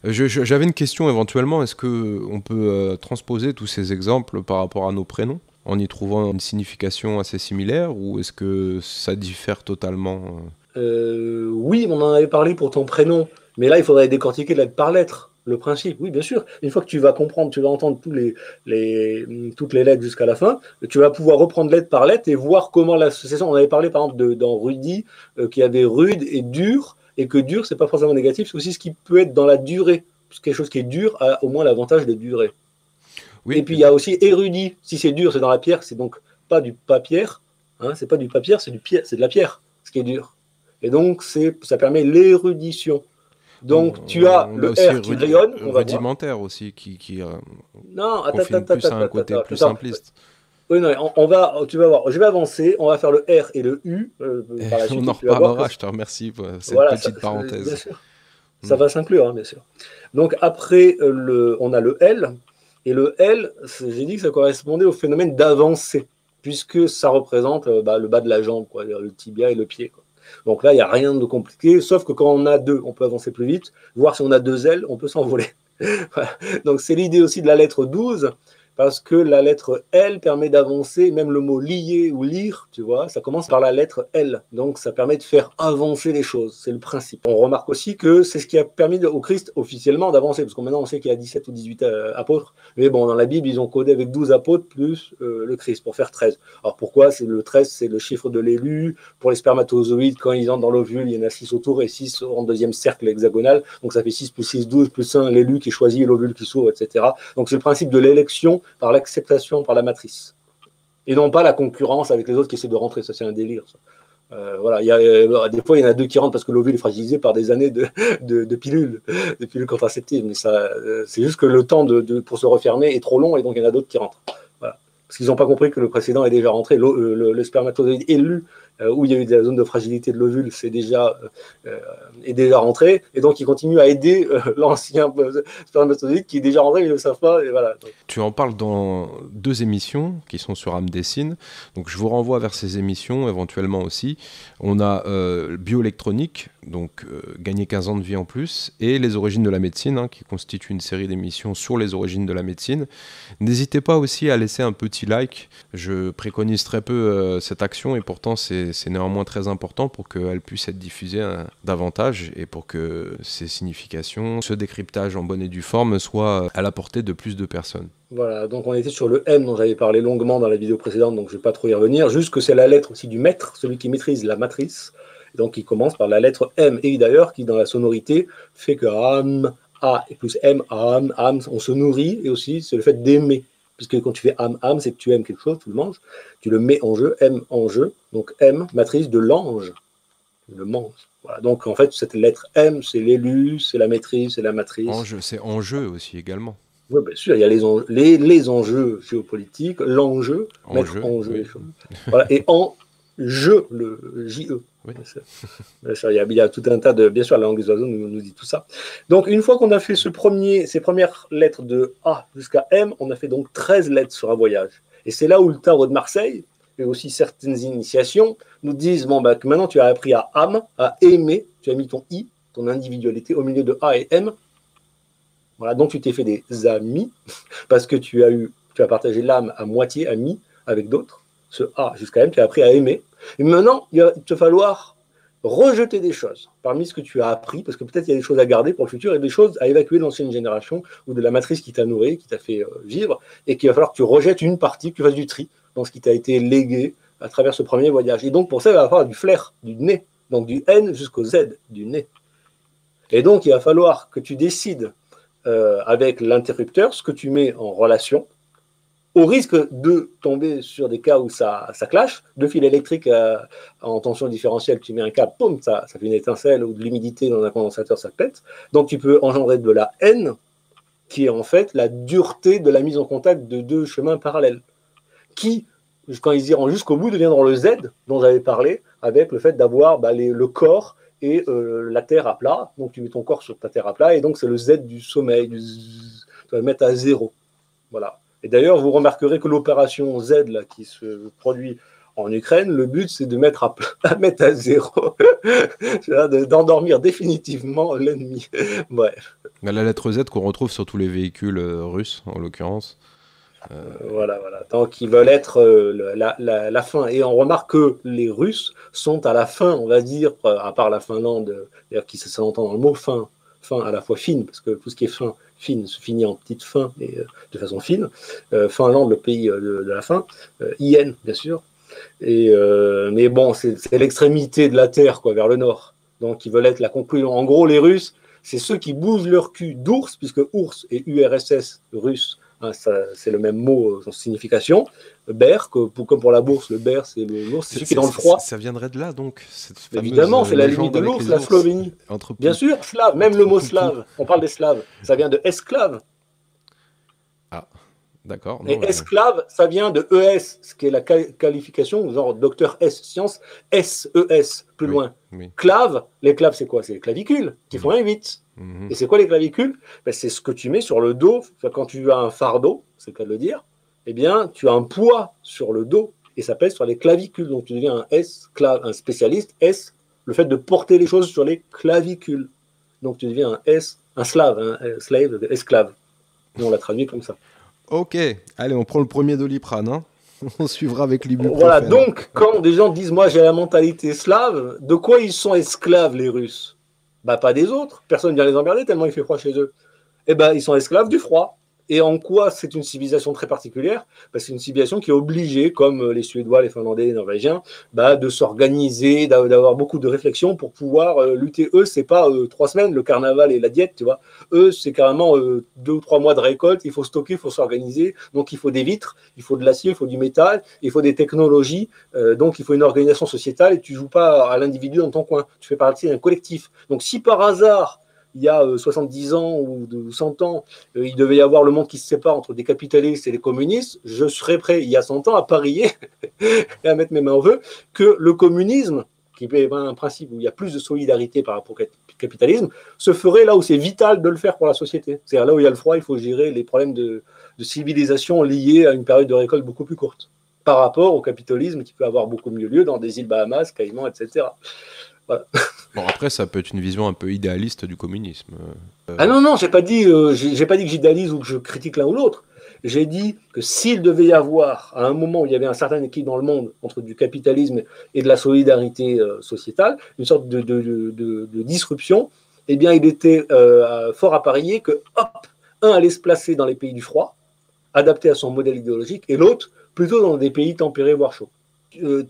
J'avais une question éventuellement. Est-ce qu'on peut transposer tous ces exemples par rapport à nos prénoms en y trouvant une signification assez similaire, ou est-ce que ça diffère totalement Oui, on en avait parlé pour ton prénom, mais là, il faudrait décortiquer lettre par lettre. Le principe, oui, bien sûr. Une fois que tu vas comprendre, tu vas entendre toutes les lettres jusqu'à la fin, tu vas pouvoir reprendre lettre par lettre et voir comment l'association. On avait parlé par exemple dans Rudy, qu'il y avait rude et dur, et que dur, c'est pas forcément négatif, c'est aussi ce qui peut être dans la durée. Parce que quelque chose qui est dur a au moins l'avantage de durer. Oui. Et puis il y a aussi érudit. Si c'est dur, c'est dans la pierre, c'est donc pas du papier. Hein, c'est pas du papier, c'est de la pierre, ce qui est dur. Et donc ça permet l'érudition. Donc tu as On a le aussi R qui rayonne, on va voir. rudimentaire aussi, qui Non, attends, confine attends, plus à attends, un attends, côté attends, plus attends. simpliste. Oui, non, tu vas voir. Je vais avancer. On va faire le R et le U par la On suite, en et tu vas voir que reparlera, je te remercie pour cette voilà, petite bien parenthèse. sûr, Hmm. ça va s'inclure, hein, bien sûr. Donc après, on a le L, et le L, j'ai dit que ça correspondait au phénomène d'avancée, puisque ça représente le bas de la jambe, quoi, le tibia et le pied, quoi. Donc là, il n'y a rien de compliqué, sauf que quand on a deux, on peut avancer plus vite, voire si on a deux ailes, on peut s'envoler. Voilà. Donc c'est l'idée aussi de la lettre 12, parce que la lettre L permet d'avancer, même le mot lier ou lire, tu vois, ça commence par la lettre L. Donc ça permet de faire avancer les choses, c'est le principe. On remarque aussi que c'est ce qui a permis au Christ officiellement d'avancer, parce que maintenant on sait qu'il y a 17 ou 18 apôtres, mais bon, dans la Bible, ils ont codé avec 12 apôtres plus le Christ pour faire 13. Alors pourquoi? C'est le 13, c'est le chiffre de l'élu. Pour les spermatozoïdes, quand ils entrent dans l'ovule, il y en a 6 autour et 6 en deuxième cercle hexagonal, donc ça fait 6 plus 6, 12 plus 1, l'élu qui choisit l'ovule qui s'ouvre, etc. Donc c'est le principe de l'élection par l'acceptation par la matrice. Et non pas la concurrence avec les autres qui essaient de rentrer. Ça, c'est un délire. Voilà, des fois, il y en a deux qui rentrent parce que l'ovule est fragilisé par des années de pilules contraceptives. Mais c'est juste que le temps pour se refermer est trop long et donc il y en a d'autres qui rentrent. Voilà. Parce qu'ils n'ont pas compris que le précédent est déjà rentré. Le spermatozoïde élu, où il y a eu de la zone de fragilité de l'ovule, est déjà rentré. Et donc, ils continuent à aider l'ancien spermatozoïde qui est déjà rentré, mais ils ne le savent pas. Et voilà. Tu en parles dans 2 émissions qui sont sur Amdessine. Donc, je vous renvoie vers ces émissions, éventuellement aussi. On a Bioélectronique, donc gagner 15 ans de vie en plus, et Les origines de la médecine, hein, qui constitue une série d'émissions sur les origines de la médecine. N'hésitez pas aussi à laisser un petit like. Je préconise très peu cette action, et pourtant c'est néanmoins très important pour qu'elle puisse être diffusée davantage et pour que ces significations, ce décryptage en bonne et due forme soit à la portée de plus de personnes. Voilà, donc on était sur le M dont j'avais parlé longuement dans la vidéo précédente, donc je ne vais pas trop y revenir, juste que c'est la lettre aussi du maître, celui qui maîtrise la matrice, donc il commence par la lettre M, et d'ailleurs qui dans la sonorité fait que am, A et plus M, am, on se nourrit, et aussi c'est le fait d'aimer, puisque quand tu fais am, c'est que tu aimes quelque chose, tu le manges, tu le mets en jeu, M en jeu, donc M, matrice de l'ange, le mange. Voilà, donc en fait cette lettre M, c'est l'élu, c'est la maîtrise, c'est la matrice. Enjeu, c'est enjeu aussi également. Oui, bien sûr, il y a les enjeux géopolitiques, l'enjeu, mettre en jeu oui. les choses. Voilà, et en jeu, le JE. Oui. Il y a tout un tas de. Bien sûr, la langue des oiseaux nous dit tout ça. Donc, une fois qu'on a fait ces premières lettres de A jusqu'à M, on a fait donc 13 lettres sur un voyage. Et c'est là où le tarot de Marseille, et aussi certaines initiations, nous disent bon, que maintenant tu as appris à âme, à aimer, tu as mis ton I, ton individualité, au milieu de A et M. Voilà, donc tu t'es fait des amis parce que tu as partagé l'âme à moitié, à mi, avec d'autres. Ce A jusqu'à M, tu as appris à aimer. Et maintenant, il va te falloir rejeter des choses parmi ce que tu as appris, parce que peut-être il y a des choses à garder pour le futur et des choses à évacuer de l'ancienne génération ou de la matrice qui t'a nourri, qui t'a fait vivre, et qu'il va falloir que tu rejettes une partie, que tu fasses du tri dans ce qui t'a été légué à travers ce premier voyage. Et donc pour ça, il va falloir du flair, du nez, donc du N jusqu'au Z, du nez. Et donc il va falloir que tu décides avec l'interrupteur, ce que tu mets en relation, au risque de tomber sur des cas où ça clash, deux fils électriques en tension différentielle, tu mets un câble, boum, ça fait une étincelle, ou de l'humidité dans un condensateur, ça pète. Donc tu peux engendrer de la haine, qui est en fait la dureté de la mise en contact de deux chemins parallèles, qui, quand ils iront jusqu'au bout, deviendront le Z dont j'avais parlé, avec le fait d'avoir le corps et la terre à plat. Donc tu mets ton corps sur ta terre à plat, et donc c'est le Z du sommeil, tu vas le mettre à 0. Voilà. Et d'ailleurs, vous remarquerez que l'opération Z là, qui se produit en Ukraine, le but c'est de mettre à 0, d'endormir définitivement l'ennemi. Bref. La lettre Z qu'on retrouve sur tous les véhicules russes, en l'occurrence. Voilà. Donc, ils veulent être la fin. Et on remarque que les Russes sont à la fin, on va dire, à part la Finlande, d'ailleurs, qui s'entend dans le mot fin à la fois fine, parce que tout ce qui est fine se finit en petite fin et de façon fine. Finlande, le pays de la fin. IN, bien sûr. Mais bon, c'est l'extrémité de la Terre, quoi, vers le nord. Donc, ils veulent être la conclusion. En gros, les Russes, c'est ceux qui bougent leur cul d'ours, puisque ours et URSS russe hein, c'est le même mot, son signification. Ber, comme pour la bourse, le ber, c'est l'ours, c'est celui qui est dans le froid. Ça viendrait de là, donc, cette fameuse Évidemment, c'est la limite de légende avec l'ours, les la ours. Slovénie. Bien sûr, slave, même le mot slave, on parle des slaves, ça vient de esclave. Ah, d'accord. Et esclave, ça vient de ES, ce qui est la qualification, genre docteur S, science, SES, plus loin. Oui. Clave, les claves, c'est quoi? C'est les clavicules qui font un 8. Et c'est quoi les clavicules? Ben, c'est ce que tu mets sur le dos. Quand tu as un fardeau, c'est le cas de le dire, eh bien, tu as un poids sur le dos et ça pèse sur les clavicules. Donc, tu deviens un S-clave, un spécialiste. S, le fait de porter les choses sur les clavicules. Donc, tu deviens un S, un slave, un slave, esclave. Et on l'a traduit comme ça. Ok, allez, on prend le premier Doliprane, hein. On suivra avec l'ibuprofène. Voilà, donc, quand des gens disent, moi j'ai la mentalité slave, de quoi ils sont esclaves, les Russes? Bah, pas des autres. Personne ne vient les emmerder tellement il fait froid chez eux. Eh ben, ils sont esclaves du froid. Et en quoi c'est une civilisation très particulière? Ben, c'est une civilisation qui est obligée, comme les Suédois, les Finlandais, les Norvégiens, de s'organiser, d'avoir beaucoup de réflexion pour pouvoir lutter. Eux, c'est pas 3 semaines, le carnaval et la diète, tu vois. Eux, c'est carrément 2 ou 3 mois de récolte, il faut stocker, il faut s'organiser. Donc, il faut des vitres, il faut de l'acier, il faut du métal, il faut des technologies. Donc, il faut une organisation sociétale et tu joues pas à l'individu dans ton coin. Tu fais partie d'un collectif. Donc, si par hasard, il y a 70 ans ou 100 ans, il devait y avoir le monde qui se sépare entre des capitalistes et les communistes, je serais prêt, il y a 100 ans, à parier et à mettre mes mains au feu que le communisme, qui est un principe où il y a plus de solidarité par rapport au capitalisme, se ferait là où c'est vital de le faire pour la société. C'est-à-dire là où il y a le froid, il faut gérer les problèmes de civilisation liés à une période de récolte beaucoup plus courte, par rapport au capitalisme qui peut avoir beaucoup mieux lieu dans des îles Bahamas, Caïmans, etc. Voilà. Bon, après, ça peut être une vision un peu idéaliste du communisme. Ah non, j'ai pas dit que j'idéalise ou que je critique l'un ou l'autre. J'ai dit que s'il devait y avoir, à un moment où il y avait un certain équilibre dans le monde entre du capitalisme et de la solidarité sociétale, une sorte de disruption, eh bien, il était fort à parier que, hop, un allait se placer dans les pays du froid, adapté à son modèle idéologique, et l'autre plutôt dans des pays tempérés, voire chauds.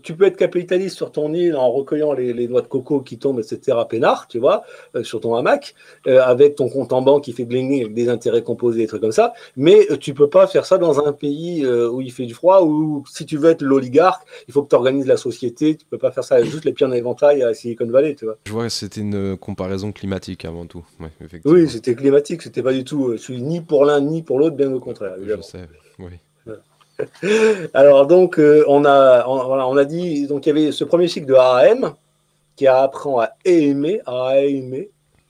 Tu peux être capitaliste sur ton île en recueillant les noix de coco qui tombent, etc., peinard, tu vois, sur ton hamac, avec ton compte en banque qui fait glinguer avec des intérêts composés, des trucs comme ça, mais tu peux pas faire ça dans un pays où il fait du froid, où si tu veux être l'oligarque, il faut que tu organises la société, tu peux pas faire ça avec juste les pieds en éventail à Silicon Valley, tu vois. Je vois que c'était une comparaison climatique avant tout. Ouais, effectivement. Oui, c'était climatique, c'était pas du tout, je suis ni pour l'un ni pour l'autre, bien au contraire. Évidemment. Je sais, oui. Alors donc on a dit, donc il y avait ce premier cycle de AAM qui apprend à aimer,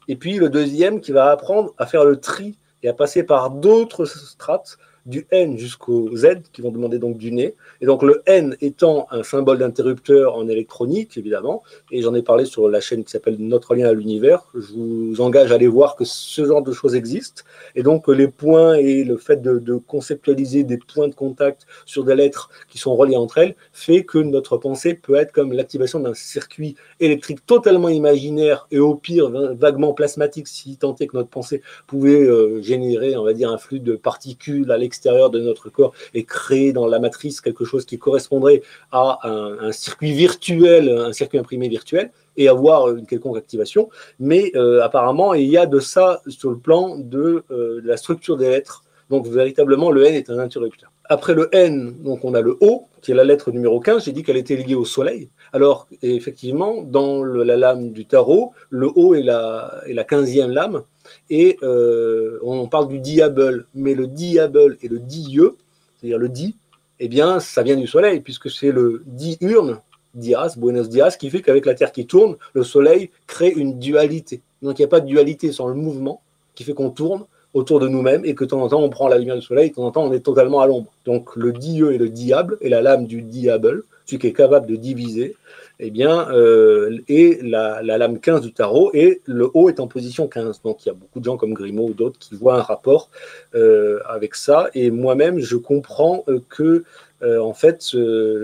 et puis le deuxième qui va apprendre à faire le tri et à passer par d'autres strates du N jusqu'au Z qui vont demander donc du nez. Et donc le N étant un symbole d'interrupteur en électronique, évidemment, et j'en ai parlé sur la chaîne qui s'appelle Notre lien à l'univers. Je vous engage à aller voir que ce genre de choses existe. Et donc les points et le fait de conceptualiser des points de contact sur des lettres qui sont reliées entre elles fait que notre pensée peut être comme l'activation d'un circuit électrique totalement imaginaire et au pire vaguement plasmatique, si tant est que notre pensée pouvait générer, on va dire, un flux de particules à l'extérieur de notre corps et créer dans la matrice quelque chose qui correspondrait à un circuit virtuel, un circuit imprimé virtuel, et avoir une quelconque activation. Mais apparemment, il y a de ça sur le plan de la structure des lettres. Donc, véritablement, le N est un interrupteur. Après le N, donc on a le O, qui est la lettre numéro 15. J'ai dit qu'elle était liée au soleil. Alors, effectivement, dans la lame du tarot, le O est la 15e lame. Et on parle du diable, mais le diable et le dieu, c'est-à-dire le di, eh bien, ça vient du soleil, puisque c'est le diurne, dias, Buenos dias, qui fait qu'avec la Terre qui tourne, le soleil crée une dualité. Donc, il n'y a pas de dualité sans le mouvement, qui fait qu'on tourne autour de nous-mêmes et que de temps en temps, on prend la lumière du soleil, et de temps en temps, on est totalement à l'ombre. Donc, le dieu et le diable, et la lame du diable, celui qui est capable de diviser, eh bien, et la lame 15 du tarot, et le haut est en position 15. Donc, il y a beaucoup de gens comme Grimaud ou d'autres qui voient un rapport avec ça. Et moi-même, je comprends que, en fait,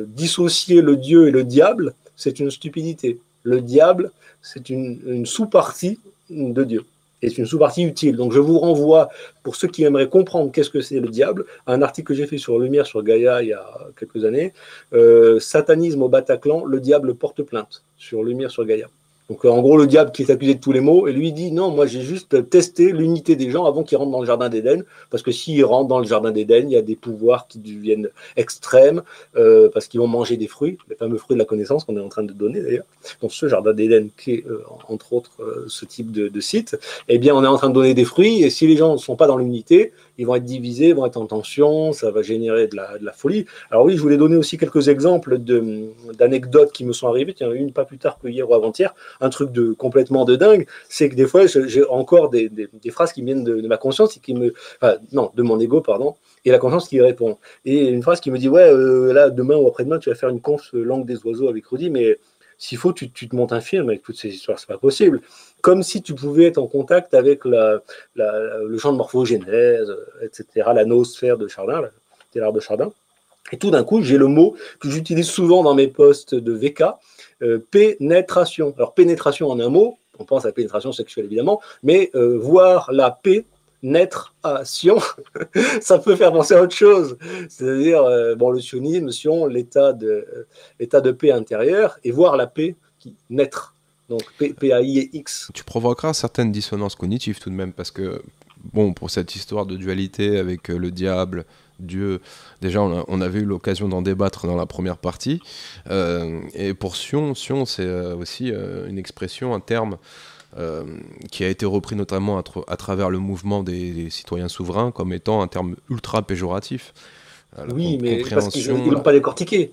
dissocier le Dieu et le diable, c'est une stupidité. Le diable, c'est une sous-partie de Dieu. Et c'est une sous-partie utile. Donc, je vous renvoie, pour ceux qui aimeraient comprendre qu'est-ce que c'est le diable, à un article que j'ai fait sur Lumière sur Gaïa il y a quelques années. Satanisme au Bataclan, le diable porte plainte, sur Lumière sur Gaïa. Donc en gros, le diable qui est accusé de tous les maux, et lui dit non, moi j'ai juste testé l'unité des gens avant qu'ils rentrent dans le jardin d'Éden, parce que s'ils rentrent dans le jardin d'Éden, il y a des pouvoirs qui deviennent extrêmes, parce qu'ils vont manger des fruits, les fameux fruits de la connaissance qu'on est en train de donner d'ailleurs. Donc ce jardin d'Éden qui est entre autres ce type de site, eh bien on est en train de donner des fruits, et si les gens ne sont pas dans l'unité, ils vont être divisés, vont être en tension, ça va générer de la folie. Alors oui, je voulais donner aussi quelques exemples d'anecdotes qui me sont arrivées. Tiens, une pas plus tard que hier ou avant-hier, un truc complètement de dingue, c'est que des fois, j'ai encore des phrases qui viennent de ma conscience, et non, de mon ego, pardon, et la conscience qui répond. Et une phrase qui me dit, ouais, là, demain ou après-demain, tu vas faire une conf langue des oiseaux avec Rudy, mais s'il faut, tu te montes un film avec toutes ces histoires, c'est pas possible. Comme si tu pouvais être en contact avec le champ de morphogénèse, etc., la noosphère de Chardin, l'art de Chardin. Et tout d'un coup, j'ai le mot que j'utilise souvent dans mes posts de VK, pénétration. Alors, pénétration en un mot, on pense à la pénétration sexuelle évidemment, mais voir la pénétration, ça peut faire penser à autre chose. C'est-à-dire, le sionisme, l'état de paix intérieure, et voir la paix qui naître. Donc P-A-I-X. Tu provoqueras certaines dissonances cognitives tout de même, parce que, bon, pour cette histoire de dualité avec le diable, Dieu, déjà on avait eu l'occasion d'en débattre dans la première partie, et pour Sion c'est aussi une expression, un terme qui a été repris notamment à travers le mouvement des citoyens souverains comme étant un terme ultra péjoratif. Oui, mais parce qu'ils n'ont pas décortiqué.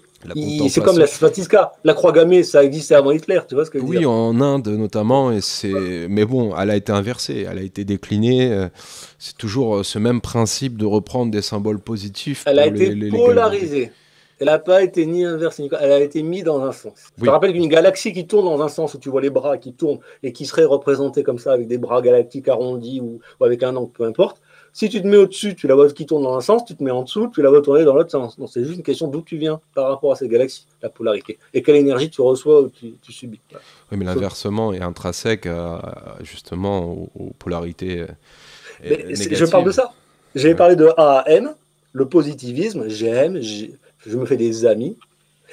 C'est comme la svastika, la croix gammée, ça existait avant Hitler, tu vois ce que je veux dire ? Oui, en Inde notamment, mais bon, elle a été inversée, elle a été déclinée. C'est toujours ce même principe de reprendre des symboles positifs. Elle a été polarisée. Elle n'a pas été ni inversée, elle a été mise dans un sens. Oui. Je te rappelle qu'une galaxie qui tourne dans un sens, où tu vois les bras qui tournent et qui seraient représentés comme ça, avec des bras galactiques arrondis ou avec un angle, peu importe. Si tu te mets au-dessus, tu la vois qui tourne dans un sens, tu te mets en dessous, tu la vois tourner dans l'autre sens. Donc c'est juste une question d'où tu viens par rapport à cette galaxie, la polarité. Et quelle énergie tu reçois ou tu subis. Voilà. Oui, mais l'inversement est intrinsèque justement aux polarités négatives. Je parle de ça. J'ai parlé de A à M, le positivisme, j'aime, je me fais des amis.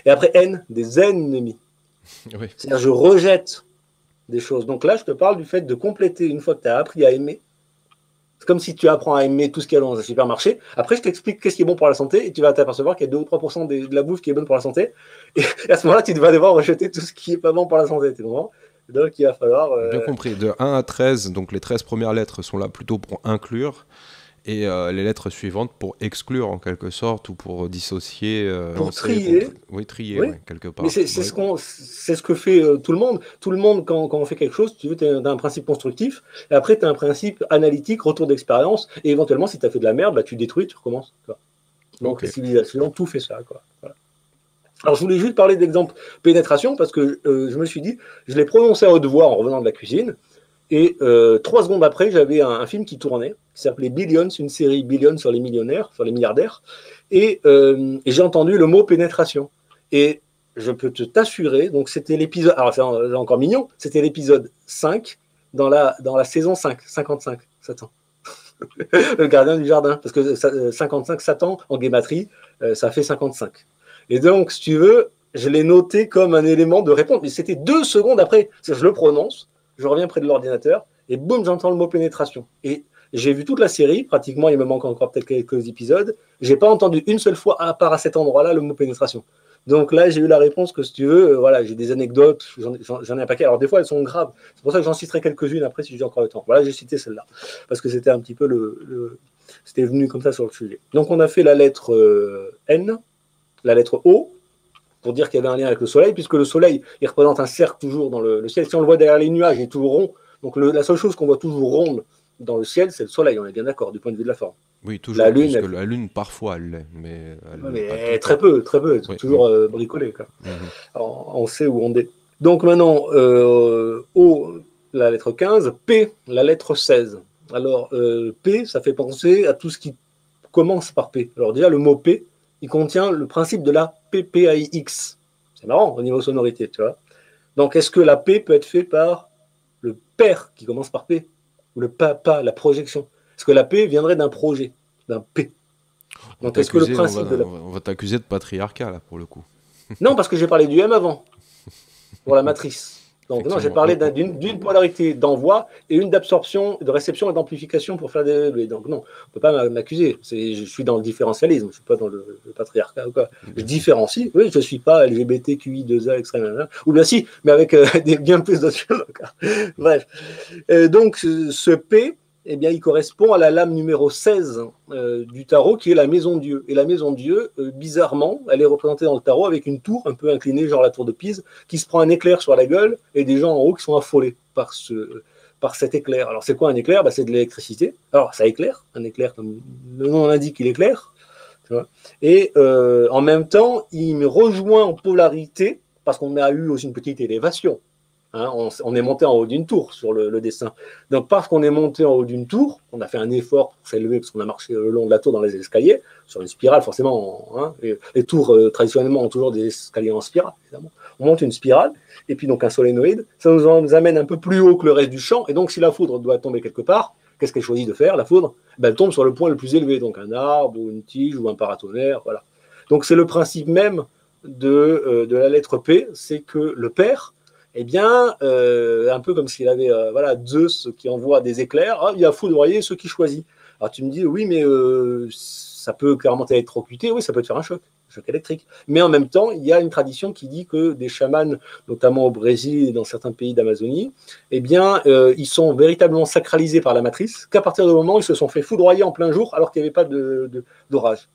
Et après N, des ennemis. Oui. C'est-à-dire je rejette des choses. Donc là, je te parle du fait de compléter, une fois que tu as appris à aimer. C'est comme si tu apprends à aimer tout ce qu'il y a dans un supermarché. Après, je t'explique qu'est-ce qui est bon pour la santé et tu vas t'apercevoir qu'il y a 2 ou 3% de la bouffe qui est bonne pour la santé. Et à ce moment-là, tu vas devoir rejeter tout ce qui n'est pas bon pour la santé. Donc, il va falloir... Bien compris. De 1 à 13, donc les 13 premières lettres sont là plutôt pour inclure et les lettres suivantes pour exclure en quelque sorte ou pour dissocier. Pour trier. Oui, trier, oui. Ouais, quelque part. Mais c'est ce que fait tout le monde. Tout le monde, quand on fait quelque chose, tu as un principe constructif, et après tu as un principe analytique, retour d'expérience, et éventuellement, si tu as fait de la merde, bah, tu détruis, tu recommences. Quoi. Donc, les civilisations, tout fait ça. Quoi. Voilà. Alors, je voulais juste parler d'exemple pénétration, parce que je me suis dit, je l'ai prononcé à haute voix en revenant de la cuisine, et 3 secondes après, j'avais un film qui tournait, qui s'appelait Billions, une série Billions sur les millionnaires, sur les milliardaires, et j'ai entendu le mot pénétration. Et je peux t'assurer, donc c'était l'épisode, alors c'est encore mignon, c'était l'épisode 5 dans la saison 5, 55, Satan. Le gardien du jardin, parce que 55, Satan, en guématrie, ça fait 55. Et donc, si tu veux, je l'ai noté comme un élément de réponse, mais c'était 2 secondes après, je le prononce, je reviens près de l'ordinateur, et boum, j'entends le mot pénétration. Et j'ai vu toute la série, pratiquement, il me manque encore peut-être quelques épisodes. J'ai pas entendu une seule fois, à part à cet endroit-là, le mot pénétration. Donc là, j'ai eu la réponse que si tu veux, voilà, j'ai des anecdotes, j'en ai un paquet. Alors des fois, elles sont graves. C'est pour ça que j'en citerai quelques-unes après si j'ai encore le temps. Voilà, j'ai cité celle-là parce que c'était un petit peu c'était venu comme ça sur le sujet. Donc on a fait la lettre N, la lettre O, pour dire qu'il y avait un lien avec le soleil, puisque le soleil, il représente un cercle toujours dans le ciel. Si on le voit derrière les nuages, il est toujours rond. Donc la seule chose qu'on voit toujours ronde dans le ciel, c'est le soleil, on est bien d'accord, du point de vue de la forme. Oui, toujours, parce que la Lune, parfois, elle l'est, mais très peu, oui, toujours bricolé. On sait où on est. Donc maintenant, O, la lettre 15, P, la lettre 16. Alors, P, ça fait penser à tout ce qui commence par P. Alors déjà, le mot P, il contient le principe de la PPAIX. C'est marrant au niveau sonorité, tu vois. Donc, est-ce que la P peut être faite par le père qui commence par P ou le papa, la projection? Est-ce que la P viendrait d'un projet, d'un P? Donc, est-ce que le principe de la... On va t'accuser de patriarcat, là, pour le coup. Non, parce que j'ai parlé du M avant, pour la matrice. Donc non, j'ai parlé d'une polarité d'envoi et une d'absorption, de réception et d'amplification pour faire des... Donc non, on ne peut pas m'accuser. Je suis dans le différentialisme, je ne suis pas dans le patriarcat ou quoi. Je différencie, oui, je ne suis pas LGBTQI, 2A, extrême, ou bien si, mais avec bien plus d'autres choses. Bref. Donc ce P, eh bien, il correspond à la lame numéro 16 du tarot, qui est la maison Dieu. Et la maison Dieu, bizarrement, elle est représentée dans le tarot avec une tour un peu inclinée, genre la tour de Pise, qui se prend un éclair sur la gueule, et des gens en haut qui sont affolés par cet éclair. Alors, c'est quoi un éclair? C'est de l'électricité. Alors, ça éclaire, un éclair, comme le nom l'indique, il éclaire. Tu vois, et en même temps, il me rejoint en polarité, parce qu'on a eu aussi une petite élévation. Hein, on est monté en haut d'une tour sur le dessin. Donc, parce qu'on est monté en haut d'une tour, on a fait un effort pour s'élever, parce qu'on a marché le long de la tour dans les escaliers, sur une spirale, forcément. Hein, les tours, traditionnellement, ont toujours des escaliers en spirale, évidemment. On monte une spirale, et puis donc un solénoïde, ça nous amène un peu plus haut que le reste du champ, et donc si la foudre doit tomber quelque part, qu'est-ce qu'elle choisit de faire, la foudre? Elle tombe sur le point le plus élevé, donc un arbre, ou une tige, ou un paratonnerre, voilà. Donc, c'est le principe même de la lettre P, c'est que le père, eh bien, un peu comme s'il avait Zeus qui envoie des éclairs, il a foudroyé ceux qui choisit. Alors tu me dis, oui, mais ça peut clairement t'électrocuter, oui, ça peut te faire un choc électrique. Mais en même temps, il y a une tradition qui dit que des chamans, notamment au Brésil et dans certains pays d'Amazonie, eh bien, ils sont véritablement sacralisés par la matrice, qu'à partir du moment où ils se sont fait foudroyer en plein jour alors qu'il n'y avait pas d'orage.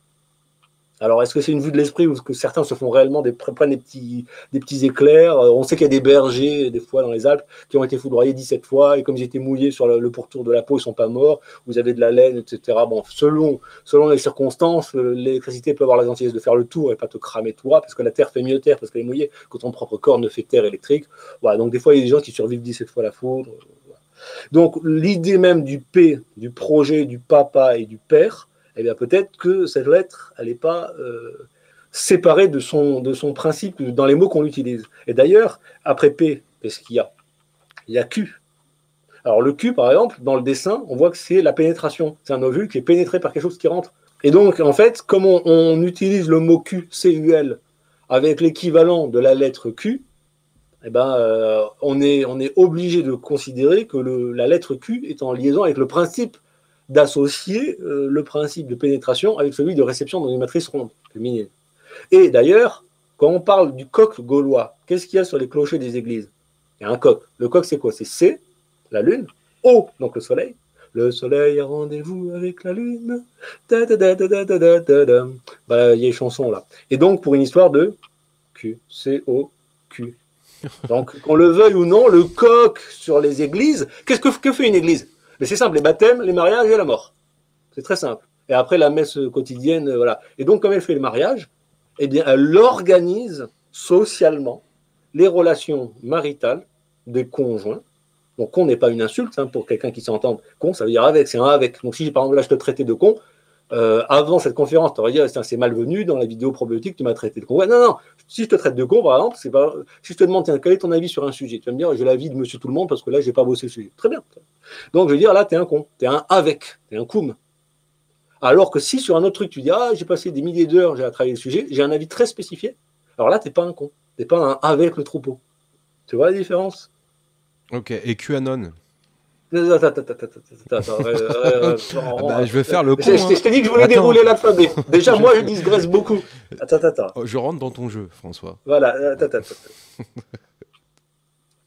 Alors, est-ce que c'est une vue de l'esprit ou est-ce que certains se font réellement prennent des petits éclairs? On sait qu'il y a des bergers, des fois, dans les Alpes, qui ont été foudroyés 17 fois, et comme ils étaient mouillés sur le pourtour de la peau, ils ne sont pas morts, vous avez de la laine, etc. Bon, selon les circonstances, l'électricité peut avoir la gentillesse de faire le tour et pas te cramer tout ras, parce que la terre fait mieux terre, parce qu'elle est mouillée, que ton propre corps ne fait terre électrique. Voilà, donc des fois, il y a des gens qui survivent 17 fois la foudre. Voilà. Donc, l'idée même du P, du projet, du papa et du père, eh bien peut-être que cette lettre, elle n'est pas séparée de son principe dans les mots qu'on utilise. Et d'ailleurs, après P, qu'est-ce qu'il y a? Il y a Q. Alors le Q, par exemple, dans le dessin, on voit que c'est la pénétration. C'est un ovule qui est pénétré par quelque chose qui rentre. Et donc, en fait, comme on utilise le mot Q, C-U-L, avec l'équivalent de la lettre Q, eh ben, on est obligé de considérer que la lettre Q est en liaison avec le principe d'associer le principe de pénétration avec celui de réception dans une matrice ronde, féminine. Et d'ailleurs, quand on parle du coq gaulois, qu'est-ce qu'il y a sur les clochers des églises? Il y a un coq. Le coq, c'est quoi? C'est C, la lune, O, donc le soleil. Le soleil a rendez-vous avec la lune. Da, da, da, da, da, da, da, da. Bah, il y a une chanson là. Et donc, pour une histoire de Q, C-O-Q. Donc, qu'on le veuille ou non, le coq sur les églises, que fait une église? Mais c'est simple, les baptêmes, les mariages et la mort. C'est très simple. Et après, la messe quotidienne, voilà. Et donc, comme elle fait le mariage, eh bien, elle organise socialement les relations maritales des conjoints. Donc, con n'est pas une insulte, hein, pour quelqu'un qui s'entend. Con, ça veut dire avec, c'est un avec. Donc, si par exemple, là, je te traitais de con, avant cette conférence, tu aurais dit, c'est malvenu, dans la vidéo probiotique, tu m'as traité de con. Ouais, non, non, si je te traite de con, par exemple, c'est pas. Si je te demande, tiens, quel est ton avis sur un sujet? Tu vas me dire, j'ai l'avis de monsieur tout le monde parce que là, j'ai pas bossé le sujet. Très bien. Donc, je veux dire, là, t'es un con, t'es un avec, t'es un coum. Alors que si sur un autre truc, tu dis, j'ai passé des milliers d'heures, j'ai à travailler le sujet, j'ai un avis très spécifié, alors là, t'es pas un con, t'es pas un avec le troupeau. Tu vois la différence? Ok, et QAnon? Attends, je vais faire le con. Je t'ai dit que je voulais dérouler l'alphabet. Déjà, moi, je digresse beaucoup. Attends. Je rentre dans ton jeu, François. Voilà, attends.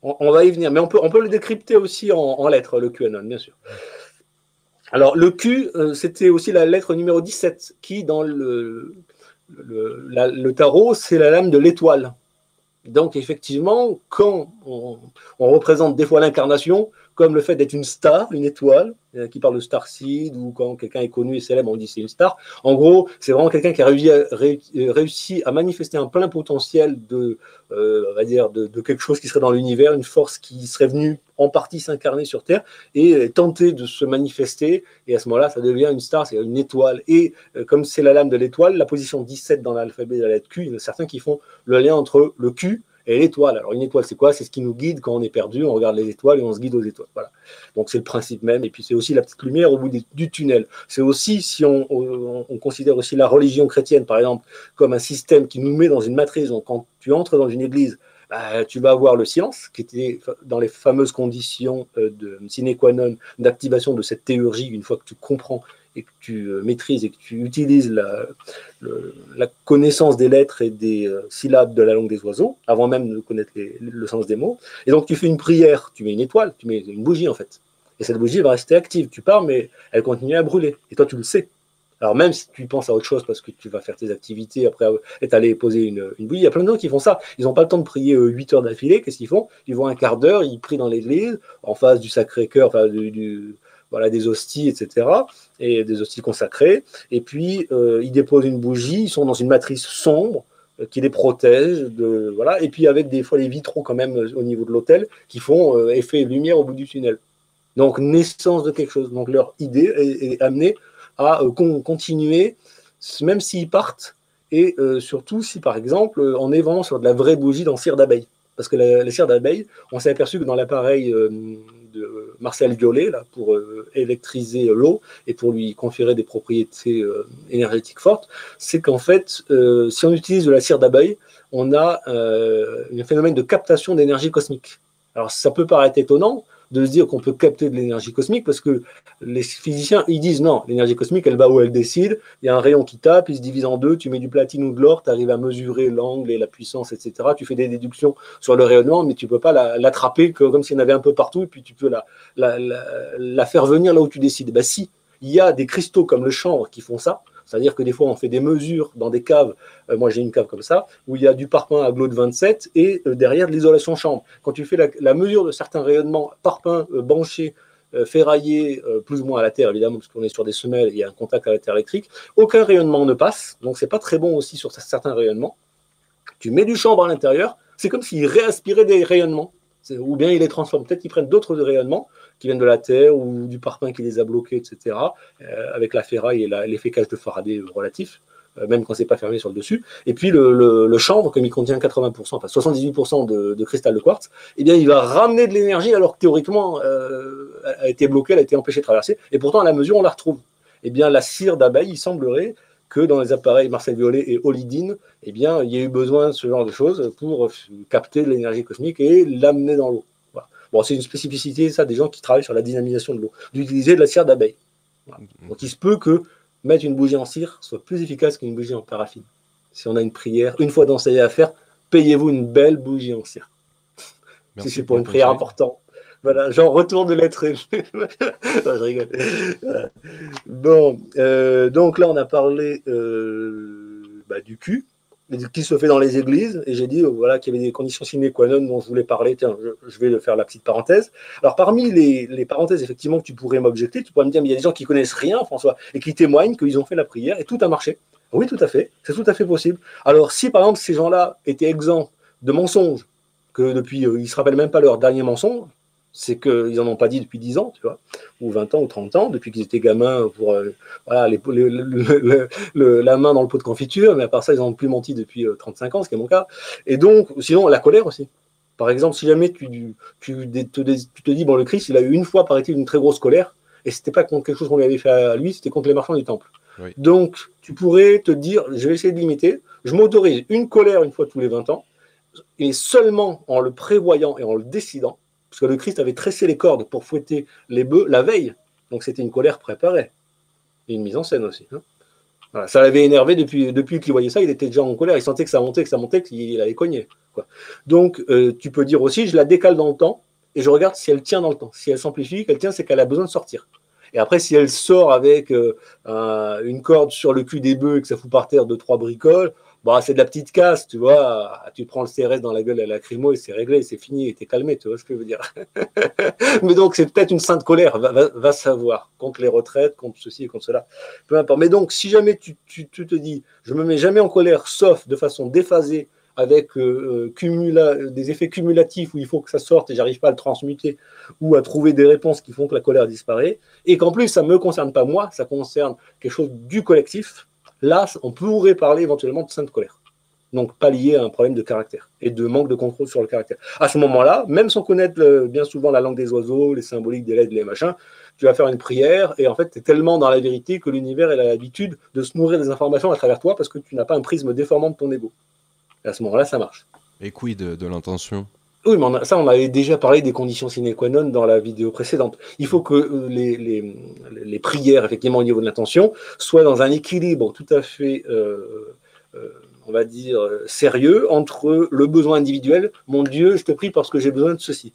On va y venir, mais on peut le décrypter aussi en lettres, le QAnon, bien sûr. Alors, le Q, c'était aussi la lettre numéro 17, qui, dans le tarot, c'est la lame de l'étoile. Donc, effectivement, quand on représente des fois l'incarnation, comme le fait d'être une star, une étoile, qui parle de starseed, ou quand quelqu'un est connu et célèbre, on dit c'est une star. En gros, c'est vraiment quelqu'un qui a réussi à manifester un plein potentiel on va dire, de quelque chose qui serait dans l'univers, une force qui serait venue en partie s'incarner sur Terre et tenter de se manifester. Et à ce moment-là, ça devient une star, c'est une étoile. Et comme c'est la lame de l'étoile, la position 17 dans l'alphabet de la lettre Q, il y en a certains qui font le lien entre le Q et l'étoile. Alors une étoile, c'est quoi? C'est ce qui nous guide quand on est perdu, on regarde les étoiles et on se guide aux étoiles. Voilà. Donc c'est le principe même. Et puis c'est aussi la petite lumière au bout du tunnel. C'est aussi, si on considère aussi la religion chrétienne, par exemple, comme un système qui nous met dans une matrice. Donc quand tu entres dans une église, bah, tu vas avoir le silence, qui était dans les fameuses conditions de sine qua non d'activation de cette théurgie, une fois que tu comprends et que tu maîtrises et que tu utilises la connaissance des lettres et des syllabes de la langue des oiseaux, avant même de connaître le sens des mots. Et donc tu fais une prière, tu mets une étoile, tu mets une bougie en fait. Et cette bougie va rester active. Tu pars, mais elle continue à brûler. Et toi, tu le sais. Alors même si tu penses à autre chose parce que tu vas faire tes activités après être allé poser une bougie, il y a plein de gens qui font ça. Ils n'ont pas le temps de prier 8 heures d'affilée. Qu'est-ce qu'ils font? Ils vont un quart d'heure, ils prient dans l'église, en face du Sacré-Cœur, enfin voilà, des hosties, etc. Et des hosties consacrées. Et puis, ils déposent une bougie, ils sont dans une matrice sombre qui les protège. Voilà. Et puis avec des fois les vitraux quand même au niveau de l'hôtel qui font effet lumière au bout du tunnel. Donc, naissance de quelque chose. Donc, leur idée est amenée à continuer, même s'ils partent, et surtout si, par exemple, on est vraiment sur de la vraie bougie dans cire d'abeille. Parce que la cire d'abeille, on s'est aperçu que dans l'appareil de Marcel Violet, là, pour électriser l'eau et pour lui conférer des propriétés énergétiques fortes, c'est qu'en fait, si on utilise de la cire d'abeille, on a un phénomène de captation d'énergie cosmique. Alors, ça peut paraître étonnant, de se dire qu'on peut capter de l'énergie cosmique, parce que les physiciens, ils disent non, l'énergie cosmique, elle va où elle décide, il y a un rayon qui tape, il se divise en deux, tu mets du platine ou de l'or, tu arrives à mesurer l'angle et la puissance, etc. Tu fais des déductions sur le rayonnement, mais tu ne peux pas l'attraper comme s'il y en avait un peu partout, et puis tu peux la faire venir là où tu décides. Ben si, il y a des cristaux comme le chanvre qui font ça, c'est-à-dire que des fois, on fait des mesures dans des caves. Moi, j'ai une cave comme ça, où il y a du parpaing à glaude 27 et derrière de l'isolation chambre. Quand tu fais la mesure de certains rayonnements, parpaing, banché, ferraillé, plus ou moins à la terre, évidemment, parce qu'on est sur des semelles, il y a un contact à la terre électrique, aucun rayonnement ne passe. Donc, c'est pas très bon aussi sur certains rayonnements. Tu mets du chanvre à l'intérieur, c'est comme s'il réaspirait des rayonnements. Ou bien il les transforme. Peut-être qu'ils prennent d'autres rayonnements qui viennent de la Terre ou du parpaing qui les a bloqués, etc., avec la ferraille et l'effet cage de Faraday relatif, même quand c'est pas fermé sur le dessus. Et puis le chanvre, comme il contient 80%, enfin 78% de cristal de quartz, eh bien il va ramener de l'énergie alors que théoriquement a été bloquée, elle a été empêchée de traverser. Et pourtant à la mesure on la retrouve. Eh bien la cire d'abeille, il semblerait que dans les appareils Marcel Violet et Olydine, eh bien, il y a eu besoin de ce genre de choses pour capter de l'énergie cosmique et l'amener dans l'eau. Voilà. Bon, c'est une spécificité, ça, des gens qui travaillent sur la dynamisation de l'eau, d'utiliser de la cire d'abeille. Voilà. Donc, il se peut que mettre une bougie en cire soit plus efficace qu'une bougie en paraffine. Si on a une prière, une fois d'enseigner à faire, payez-vous une belle bougie en cire. Merci si c'est pour une prière importante. Voilà, genre retour de l'être aimé. Non, je rigole. Bon, donc là, on a parlé du cul, qui se fait dans les églises, et j'ai dit voilà, qu'il y avait des conditions sine qua non dont je voulais parler. Tiens, je vais faire la petite parenthèse. Alors, parmi les parenthèses, effectivement, que tu pourrais m'objecter, tu pourrais me dire, mais il y a des gens qui connaissent rien, François, et qui témoignent qu'ils ont fait la prière, et tout a marché. Oui, tout à fait, c'est tout à fait possible. Alors, si, par exemple, ces gens-là étaient exempts de mensonges, que depuis, ils ne se rappellent même pas leur dernier mensonge, c'est qu'ils n'en ont pas dit depuis 10 ans, tu vois, ou 20 ans, ou 30 ans, depuis qu'ils étaient gamins, pour voilà, la main dans le pot de confiture, mais à part ça, ils n'ont plus menti depuis 35 ans, ce qui est mon cas. Et donc, sinon, la colère aussi. Par exemple, si jamais tu te dis, bon, le Christ, il a eu une fois, paraît-il, une très grosse colère, et c'était pas contre quelque chose qu'on lui avait fait à lui, c'était contre les marchands du temple. Oui. Donc, tu pourrais te dire, je vais essayer de limiter, je m'autorise une colère une fois tous les 20 ans, et seulement en le prévoyant et en le décidant, parce que le Christ avait tressé les cordes pour fouetter les bœufs la veille. Donc c'était une colère préparée. Et une mise en scène aussi. Hein. Voilà, ça l'avait énervé depuis qu'il voyait ça, il était déjà en colère, il sentait que ça montait, qu'il allait cogner. Quoi. Donc tu peux dire aussi, je la décale dans le temps et je regarde si elle tient dans le temps. Si elle s'amplifie, qu'elle tient, c'est qu'elle a besoin de sortir. Et après, si elle sort avec une corde sur le cul des bœufs et que ça fout par terre 2-3 bricoles, bah, c'est de la petite casse, tu vois. Tu prends le CRS dans la gueule à la lacrymo et c'est réglé, c'est fini, et t'es calmé, tu vois ce que je veux dire. Mais donc, c'est peut-être une sainte colère, va savoir, contre les retraites, contre ceci et contre cela. Peu importe. Mais donc, si jamais tu te dis, je me mets jamais en colère, sauf de façon déphasée, avec des effets cumulatifs où il faut que ça sorte et j'arrive pas à le transmuter, ou à trouver des réponses qui font que la colère disparaît, et qu'en plus, ça ne me concerne pas moi, ça concerne quelque chose du collectif, là, on pourrait parler éventuellement de sainte colère. Donc, pas lié à un problème de caractère et de manque de contrôle sur le caractère. À ce moment-là, même sans connaître bien souvent la langue des oiseaux, les symboliques des lettres, les machins, tu vas faire une prière et en fait, tu es tellement dans la vérité que l'univers a l'habitude de se nourrir des informations à travers toi parce que tu n'as pas un prisme déformant de ton ego. Et à ce moment-là, ça marche. Et quid de l'intention? Oui, mais ça, on avait déjà parlé des conditions sine qua non dans la vidéo précédente. Il faut que les prières, effectivement, au niveau de l'intention, soient dans un équilibre tout à fait, on va dire, sérieux entre le besoin individuel. Mon Dieu, je te prie parce que j'ai besoin de ceci.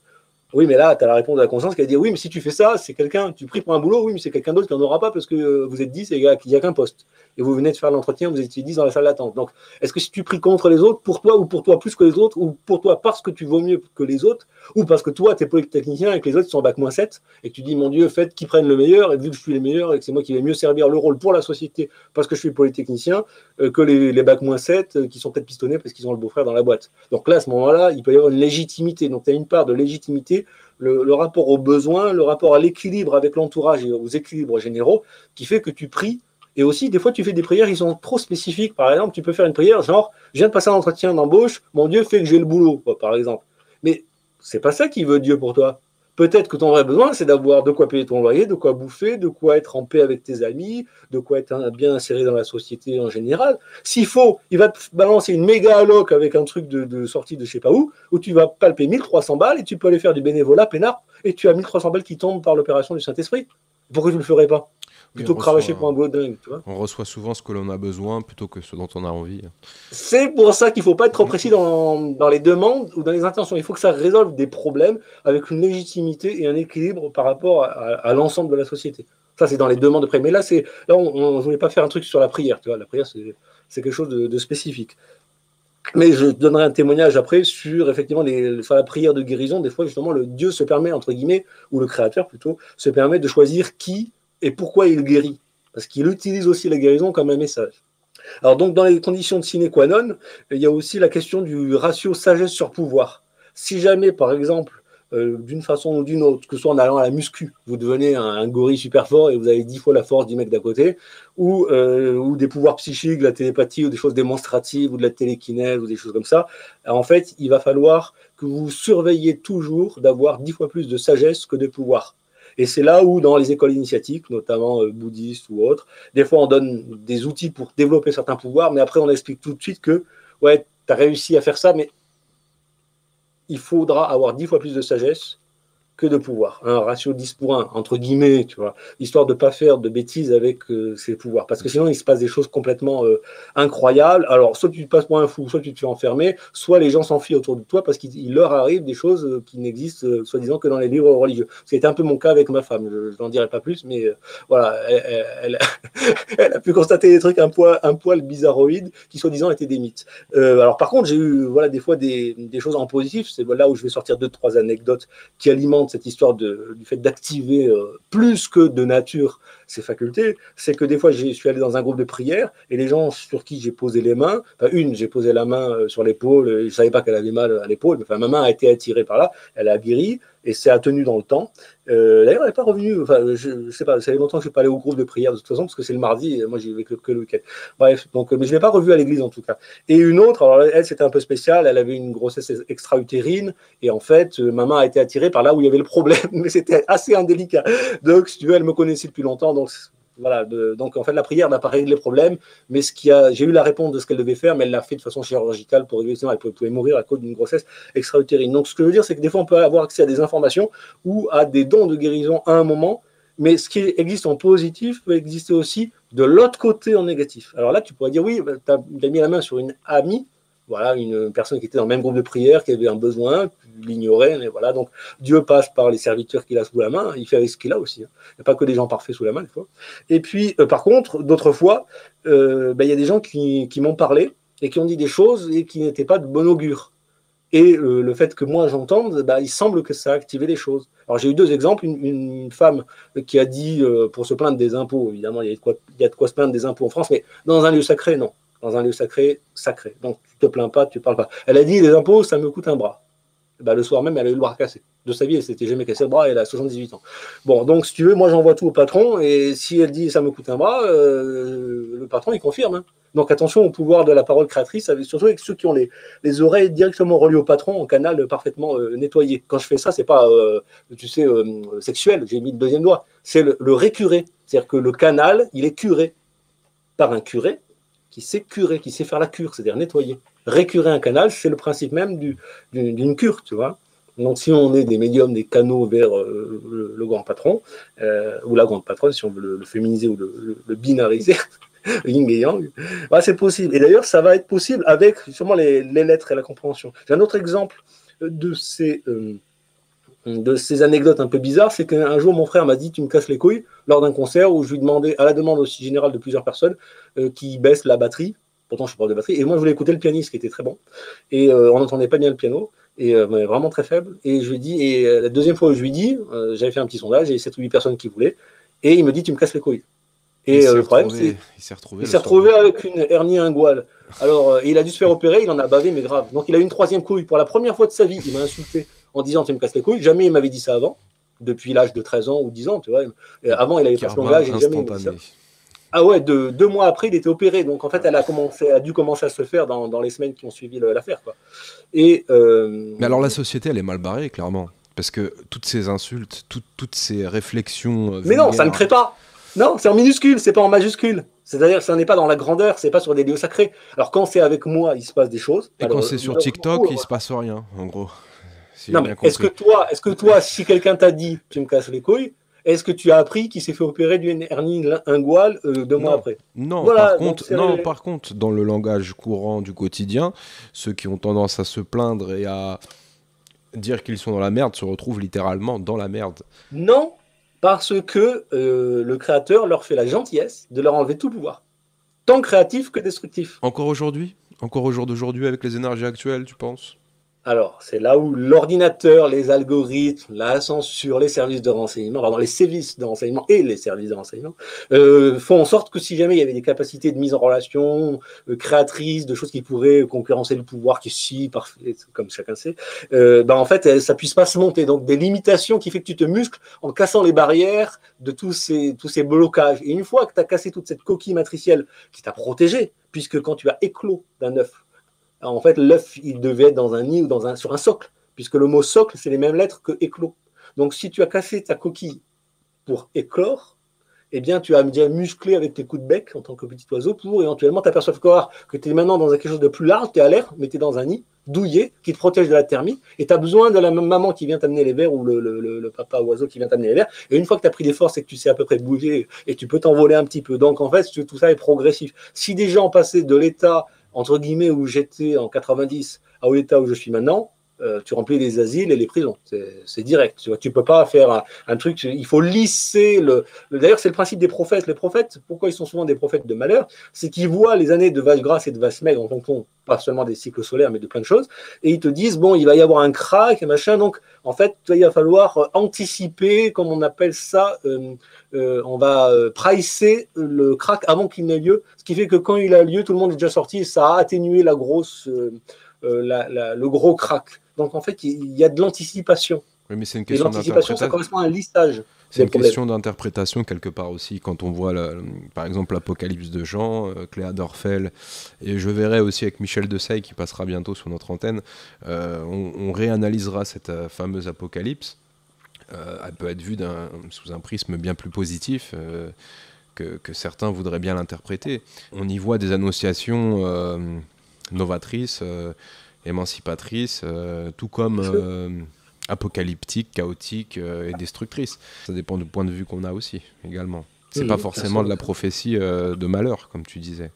Oui, mais là, tu as la réponse de la conscience qui va dire oui, mais si tu fais ça, c'est quelqu'un, tu pries pour un boulot, oui, mais c'est quelqu'un d'autre qui n'en aura pas parce que vous êtes 10 et qu'il n'y a qu'un poste. Et vous venez de faire l'entretien, vous étiez 10 dans la salle d'attente. Donc, est-ce que si tu pries contre les autres, pour toi ou pour toi plus que les autres, ou pour toi parce que tu vaux mieux que les autres, ou parce que toi, tu es polytechnicien et que les autres sont bac-7, et que tu dis, mon Dieu, faites qu'ils prennent le meilleur, et vu que je suis le meilleur et que c'est moi qui vais mieux servir le rôle pour la société parce que je suis polytechnicien, que les bac-7 qui sont peut-être pistonnés parce qu'ils ont le beau-frère dans la boîte. Donc là, à ce moment-là, il peut y avoir une légitimité. Donc, tu as une part de légitimité. Le rapport aux besoins, le rapport à l'équilibre avec l'entourage et aux équilibres généraux qui fait que tu pries. Et aussi, des fois, tu fais des prières qui sont trop spécifiques. Par exemple, tu peux faire une prière genre, je viens de passer un entretien d'embauche, mon Dieu fait que j'ai le boulot, quoi, par exemple. Mais c'est pas ça qui veut Dieu pour toi. Peut-être que ton vrai besoin, c'est d'avoir de quoi payer ton loyer, de quoi bouffer, de quoi être en paix avec tes amis, de quoi être bien inséré dans la société en général. S'il faut, il va te balancer une méga alloc avec un truc de sortie de je sais pas où tu vas palper 1300 balles et tu peux aller faire du bénévolat peinard et tu as 1300 balles qui tombent par l'opération du Saint-Esprit. Pourquoi tu ne le ferais pas? Oui, Plutôt que cravacher pour un boulot de dingue, tu vois. on reçoit souvent ce que l'on a besoin plutôt que ce dont on a envie. C'est pour ça qu'il ne faut pas être trop précis dans les demandes ou dans les intentions. Il faut que ça résolve des problèmes avec une légitimité et un équilibre par rapport à l'ensemble de la société. Ça, c'est dans les demandes de prière. Mais là, on ne voulait pas faire un truc sur la prière. Tu vois, la prière, c'est quelque chose de spécifique. Mais je donnerai un témoignage après sur effectivement sur la prière de guérison. Des fois, justement, le Dieu se permet, entre guillemets, ou le Créateur plutôt, se permet de choisir qui et pourquoi il guérit. Parce qu'il utilise aussi la guérison comme un message. Alors donc dans les conditions de sine qua non, il y a aussi la question du ratio sagesse sur pouvoir. Si jamais par exemple, d'une façon ou d'une autre, que ce soit en allant à la muscu, vous devenez un gorille super fort et vous avez 10 fois la force du mec d'à côté, ou des pouvoirs psychiques, de la télépathie ou des choses démonstratives ou de la télékinèse ou des choses comme ça, en fait il va falloir que vous surveillez toujours d'avoir 10 fois plus de sagesse que de pouvoir. Et c'est là où, dans les écoles initiatiques, notamment bouddhistes ou autres, des fois on donne des outils pour développer certains pouvoirs, mais après on explique tout de suite que, ouais, tu as réussi à faire ça, mais il faudra avoir 10 fois plus de sagesse que de pouvoir. Un ratio 10 pour 1, entre guillemets, tu vois, histoire de ne pas faire de bêtises avec ces pouvoirs. Parce que sinon, il se passe des choses complètement incroyables. Alors, soit tu te passes pour un fou, soit tu te fais enfermer, soit les gens s'enfuient autour de toi parce qu'il leur arrive des choses qui n'existent, soi-disant, que dans les livres religieux. C'était un peu mon cas avec ma femme. Je n'en dirai pas plus, mais voilà, elle a pu constater des trucs un poil bizarroïdes qui, soi-disant, étaient des mythes. Alors, par contre, j'ai eu voilà, des fois des choses en positif. C'est là où je vais sortir 2-3 anecdotes qui alimentent cette histoire du fait d'activer plus que de nature ses facultés. C'est que des fois, je suis allé dans un groupe de prière et les gens sur qui j'ai posé les mains, j'ai posé la main sur l'épaule, je ne savais pas qu'elle avait mal à l'épaule, mais ma main a été attirée par là, elle a guéri et c'est tenu dans le temps. D'ailleurs, elle n'est pas revenue, je ne sais pas, ça fait longtemps que je ne suis pas allé au groupe de prière de toute façon, parce que c'est le mardi, et moi j'y vais que le week-end. Bref, donc, mais je ne l'ai pas revue à l'église en tout cas. Et une autre, alors elle c'était un peu spécial, elle avait une grossesse extra-utérine, et en fait, ma main a été attirée par là où il y avait le problème, mais c'était assez indélicat. Donc, si tu veux, elle me connaissait depuis longtemps, donc voilà, donc en fait la prière n'a pas réglé le problème, mais j'ai eu la réponse de ce qu'elle devait faire, mais elle l'a fait de façon chirurgicale pour éviter, elle pouvait mourir à cause d'une grossesse extra-utérine. Donc ce que je veux dire, c'est que des fois on peut avoir accès à des informations ou à des dons de guérison à un moment, mais ce qui existe en positif peut exister aussi de l'autre côté en négatif. Alors là, tu pourrais dire oui, tu as mis la main sur une amie, voilà, une personne qui était dans le même groupe de prière, qui avait un besoin, tu l'ignorais, mais voilà, donc Dieu passe par les serviteurs qu'il a sous la main, il fait avec ce qu'il a aussi. Il n'y a pas que des gens parfaits sous la main, des fois. Et puis, par contre, d'autres fois, y a des gens qui m'ont parlé et qui ont dit des choses et qui n'étaient pas de bon augure. Et le fait que moi j'entende, il semble que ça a activé des choses. Alors j'ai eu 2 exemples, une femme qui a dit, pour se plaindre des impôts, évidemment il y a de quoi se plaindre des impôts en France, mais dans un lieu sacré, non. Dans un lieu sacré. Donc, tu te plains pas, tu parles pas. Elle a dit, les impôts, ça me coûte un bras. Le soir même, elle a eu le bras cassé. De sa vie, elle s'était jamais cassé le bras, elle a 78 ans. Bon, donc, si tu veux, moi, j'envoie tout au patron, et si elle dit, ça me coûte un bras, le patron, il confirme. Hein. Donc, attention au pouvoir de la parole créatrice, surtout avec ceux qui ont les oreilles directement reliées au patron, en canal parfaitement nettoyé. Quand je fais ça, c'est pas, sexuel, j'ai mis le 2e doigt. C'est le récuré. C'est-à-dire que le canal, il est curé par un curé, qui sait curer, qui sait faire la cure, c'est-à-dire nettoyer. récurer un canal, c'est le principe même d'une cure, tu vois. Donc, si on est des médiums, des canaux vers le grand patron, ou la grande patronne, si on veut le féminiser ou le binariser, yin et yang, bah, c'est possible. Et d'ailleurs, ça va être possible avec sûrement les lettres et la compréhension. J'ai un autre exemple de ces anecdotes un peu bizarres, c'est qu'un jour, mon frère m'a dit « tu me casses les couilles » lors d'un concert où je lui demandais, à la demande aussi générale de plusieurs personnes, qui baissent la batterie. Pourtant, je suis prof de batterie. Et moi, je voulais écouter le pianiste, qui était très bon. Et on n'entendait pas bien le piano. Et vraiment très faible. Et je lui dis, la deuxième fois où je lui dis, j'avais fait un petit sondage, et 7 ou 8 personnes qui voulaient. Et il me dit, tu me casses les couilles. Et le problème, c'est il s'est retrouvé avec une hernie inguale. Alors, il a dû se faire opérer, il en a bavé, mais grave. Donc, il a eu une 3e couille. Pour la première fois de sa vie, il m'a insulté en disant, tu me casses les couilles. Jamais il m'avait dit ça avant, depuis l'âge de 13 ans ou 10 ans, tu vois. Avant, il avait pas ce langage, et jamais il m'a dit ça. Ah ouais, 2 mois après, il était opéré. Donc, en fait, elle a dû commencer à se faire dans les semaines qui ont suivi l'affaire, quoi. Mais alors, la société, elle est mal barrée, clairement. Parce que toutes ces insultes, toutes ces réflexions. Mais non, ça ne crée pas. Non, c'est en minuscule, c'est pas en majuscule. C'est-à-dire que ça n'est pas dans la grandeur, c'est pas sur des lieux sacrés. Alors, quand c'est avec moi, il se passe des choses. Et alors, quand c'est sur TikTok, il se passe rien, en gros. Si non, mais est-ce que toi, si quelqu'un t'a dit tu me casses les couilles, est-ce que tu as appris qu'il s'est fait opérer d'une hernie inguale 2 mois après? Non, voilà, par contre, dans le langage courant du quotidien, ceux qui ont tendance à se plaindre et à dire qu'ils sont dans la merde se retrouvent littéralement dans la merde. Non, parce que le créateur leur fait la gentillesse de leur enlever tout pouvoir. Tant créatif que destructif. Encore aujourd'hui? Encore au jour d'aujourd'hui avec les énergies actuelles, tu penses? Alors, c'est là où l'ordinateur, les algorithmes, la censure, les services de renseignement, pardon, les services de renseignement et les services de renseignement font en sorte que si jamais il y avait des capacités de mise en relation créatrices, de choses qui pourraient concurrencer le pouvoir, qui est si parfait, comme chacun sait, en fait, ça puisse pas se monter. Donc, des limitations qui fait que tu te muscles en cassant les barrières de tous ces blocages. Et une fois que tu as cassé toute cette coquille matricielle qui t'a protégé, puisque quand tu as éclos d'un œuf, en fait, l'œuf, il devait être dans un nid ou sur un socle, puisque le mot socle, c'est les mêmes lettres que éclos. Donc, si tu as cassé ta coquille pour éclore, eh bien, tu as déjà musclé avec tes coups de bec en tant que petit oiseau pour éventuellement t'apercevoir que tu es maintenant dans quelque chose de plus large, tu es à l'air, mais tu es dans un nid douillet qui te protège de la thermie et tu as besoin de la maman qui vient t'amener les vers ou le papa oiseau qui vient t'amener les vers. Et une fois que tu as pris des forces et que tu sais à peu près bouger et tu peux t'envoler un petit peu. Donc, en fait, tout ça est progressif. Si des gens passaient de l'état entre guillemets, où j'étais en 90 à l'état où je suis maintenant, tu remplis les asiles et les prisons. C'est direct. Tu ne peux pas faire un truc. Il faut lisser D'ailleurs, c'est le principe des prophètes. Les prophètes, pourquoi ils sont souvent des prophètes de malheur? C'est qu'ils voient les années de vaches grasses et de vaches maigres en fonction, pas seulement des cycles solaires, mais de plein de choses. Et ils te disent, bon, il va y avoir un crack, machin. Donc, en fait, il va falloir anticiper, comme on appelle ça, on va pricer le crack avant qu'il n'ait lieu. Ce qui fait que quand il a lieu, tout le monde est déjà sorti et ça a atténué le gros crack. Donc, en fait, il y a de l'anticipation. Oui, mais c'est une question d'interprétation. L'anticipation, ça correspond à un listage. C'est une question d'interprétation quelque part aussi. Quand on voit, par exemple, l'Apocalypse de Jean, Cléa Dorfel, et je verrai aussi avec Michel Desailles qui passera bientôt sur notre antenne, on réanalysera cette fameuse Apocalypse. Elle peut être vue sous un prisme bien plus positif que certains voudraient bien l'interpréter. On y voit des annonciations novatrices, émancipatrices, tout comme apocalyptiques, chaotiques et destructrices. Ça dépend du point de vue qu'on a aussi, également. C'est pas forcément de la prophétie de malheur, comme tu disais.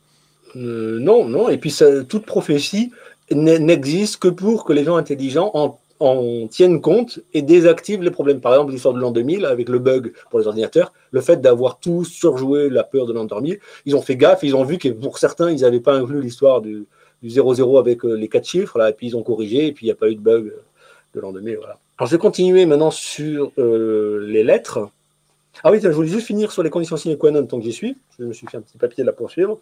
Non. Et puis, toute prophétie n'existe que pour que les gens intelligents en tiennent compte et désactivent les problèmes. Par exemple, l'histoire de l'an 2000, avec le bug pour les ordinateurs, le fait d'avoir tout surjoué la peur de l'an 2000, ils ont fait gaffe, ils ont vu que pour certains, ils n'avaient pas inclus l'histoire du 00 avec les 4 chiffres, là, et puis ils ont corrigé, et puis il n'y a pas eu de bug de l'an 2000. Voilà. Alors, je vais continuer maintenant sur les lettres. Ah oui, je voulais juste finir sur les conditions sine qua non tant que j'y suis. Je me suis fait un petit papier là pour suivre.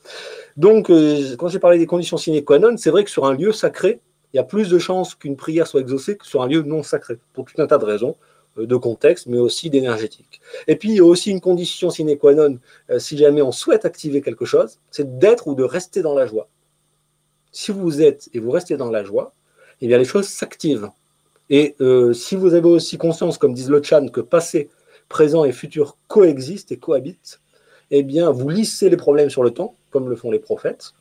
Donc, quand j'ai parlé des conditions sine qua non, c'est vrai que sur un lieu sacré, il y a plus de chances qu'une prière soit exaucée que sur un lieu non sacré, pour tout un tas de raisons, de contexte, mais aussi d'énergétique. Et puis, il y a aussi une condition sine qua non, si jamais on souhaite activer quelque chose, c'est d'être ou de rester dans la joie. Si vous êtes et vous restez dans la joie, eh bien, les choses s'activent. Et si vous avez aussi conscience, comme disent le Chan, que passé, présent et futur coexistent et cohabitent, eh bien, vous lissez les problèmes sur le temps, comme le font les prophètes,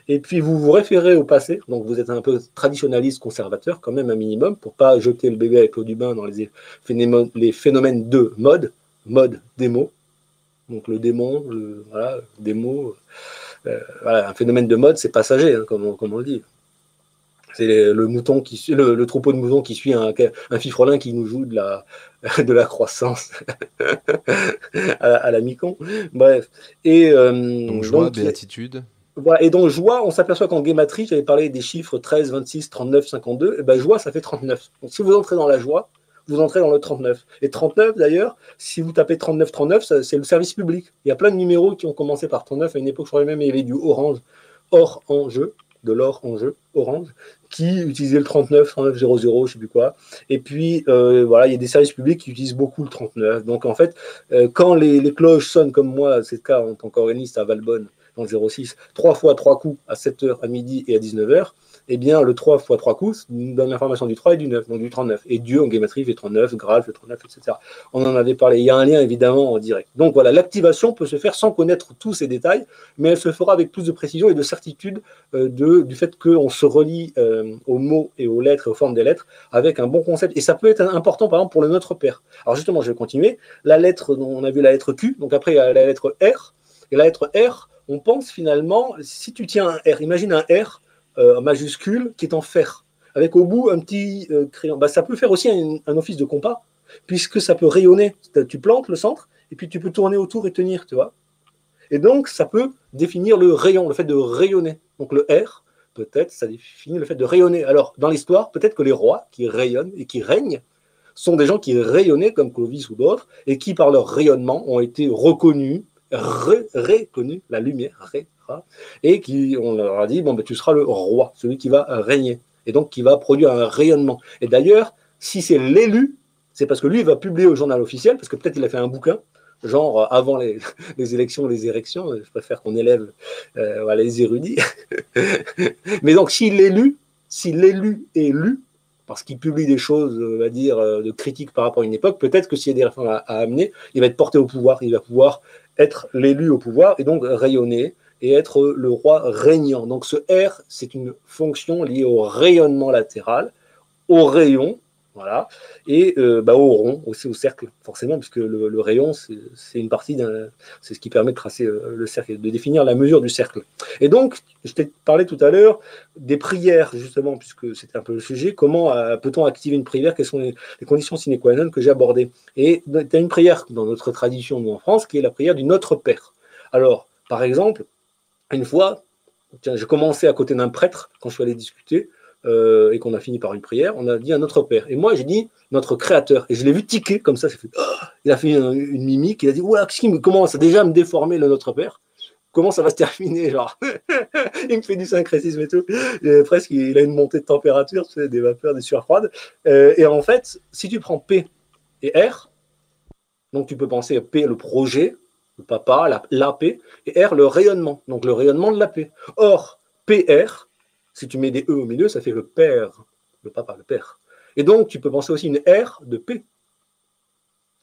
Et puis vous vous référez au passé, donc vous êtes un peu traditionnaliste, conservateur quand même un minimum, pour pas jeter le bébé avec l'eau du bain dans les phénomènes de mode démo, donc le démon, voilà, démo, voilà, un phénomène de mode, c'est passager, hein, comme on le dit. C'est le mouton le troupeau de moutons qui suit un fifrelin qui nous joue de la croissance à la Micon. Bref. Et, Donc joie, béatitude. Voilà. Et donc joie, on s'aperçoit qu'en guématrie, j'avais parlé des chiffres 13, 26, 39, 52, et ben joie, ça fait 39. Donc si vous entrez dans la joie, vous entrez dans le 39. Et 39, d'ailleurs, si vous tapez 39, 39, c'est le service public. Il y a plein de numéros qui ont commencé par 39. À une époque, je crois même il y avait du orange, or en jeu, de l'or en jeu, orange, qui utilisait le 39, 3900, je ne sais plus quoi. Et puis, voilà, il y a des services publics qui utilisent beaucoup le 39. Donc, en fait, quand les cloches sonnent comme moi, c'est le cas en tant qu'organiste à Valbonne, dans le 06, 3 fois 3 coups à 7h, à midi et à 19h, eh bien, le 3 fois 3 coups nous donne l'information du 3 et du 9, donc du 39. Et Dieu, en guématrie, fait 39, Graal fait 39, etc. On en avait parlé. Il y a un lien, évidemment, en direct. Donc, voilà, l'activation peut se faire sans connaître tous ces détails, mais elle se fera avec plus de précision et de certitude du fait qu'on se relie aux mots et aux lettres et aux formes des lettres avec un bon concept. Et ça peut être important, par exemple, pour le Notre Père. Alors, justement, je vais continuer. La lettre, on a vu la lettre Q, donc après, il y a la lettre R. Et la lettre R, on pense finalement, si tu tiens un R, imagine un R majuscule qui est en fer, avec au bout un petit crayon. Bah, ça peut faire aussi un office de compas, puisque ça peut rayonner. Tu plantes le centre, et puis tu peux tourner autour et tenir, tu vois. Et donc, ça peut définir le rayon, le fait de rayonner. Donc, le R, peut-être, ça définit le fait de rayonner. Alors, dans l'histoire, peut-être que les rois qui rayonnent et qui règnent sont des gens qui rayonnaient, comme Clovis ou d'autres, et qui, par leur rayonnement, ont été reconnus, reconnus, la lumière, et qui, on leur a dit, bon, ben, tu seras le roi, celui qui va régner, et donc qui va produire un rayonnement. Et d'ailleurs, si c'est l'élu, c'est parce que lui, il va publier au journal officiel, parce que peut-être il a fait un bouquin, genre avant les élections, les érections, je préfère qu'on élève voilà, les érudits. Mais donc, si l'élu est lu, parce qu'il publie des choses, on va dire, de critiques par rapport à une époque, peut-être que s'il y a des réformes à amener, il va être porté au pouvoir, il va pouvoir être l'élu au pouvoir, et donc rayonner, et être le roi régnant. Donc ce R, c'est une fonction liée au rayonnement latéral, au rayon, voilà, et au rond, aussi au cercle, forcément, puisque le rayon, c'est une partie c'est ce qui permet de tracer le cercle, de définir la mesure du cercle. Et donc, je t'ai parlé tout à l'heure des prières, justement, puisque c'était un peu le sujet, comment peut-on activer une prière, quelles sont les conditions sine qua non que j'ai abordées. Et tu as une prière dans notre tradition, nous en France, qui est la prière du Notre Père. Alors, par exemple, une fois, j'ai commencé à côté d'un prêtre, quand je suis allé discuter, et qu'on a fini par une prière, on a dit un Notre Père. Et moi, j'ai dit notre Créateur. Et je l'ai vu tiquer comme ça. Il a fait une mimique. Il a dit ouais, qu'est-ce qui commence déjà à me déformer le Notre Père. Comment ça va se terminer, genre il me fait du syncrétisme et tout. Et presque, il a une montée de température, tu sais, des vapeurs, des sueurs froides. Et en fait, si tu prends P et R, donc tu peux penser à P, le projet, le papa, la paix, et R, le rayonnement, donc le rayonnement de la paix. Or, PR, si tu mets des E au milieu, ça fait le père, le papa, le père. Et donc, tu peux penser aussi une R de paix.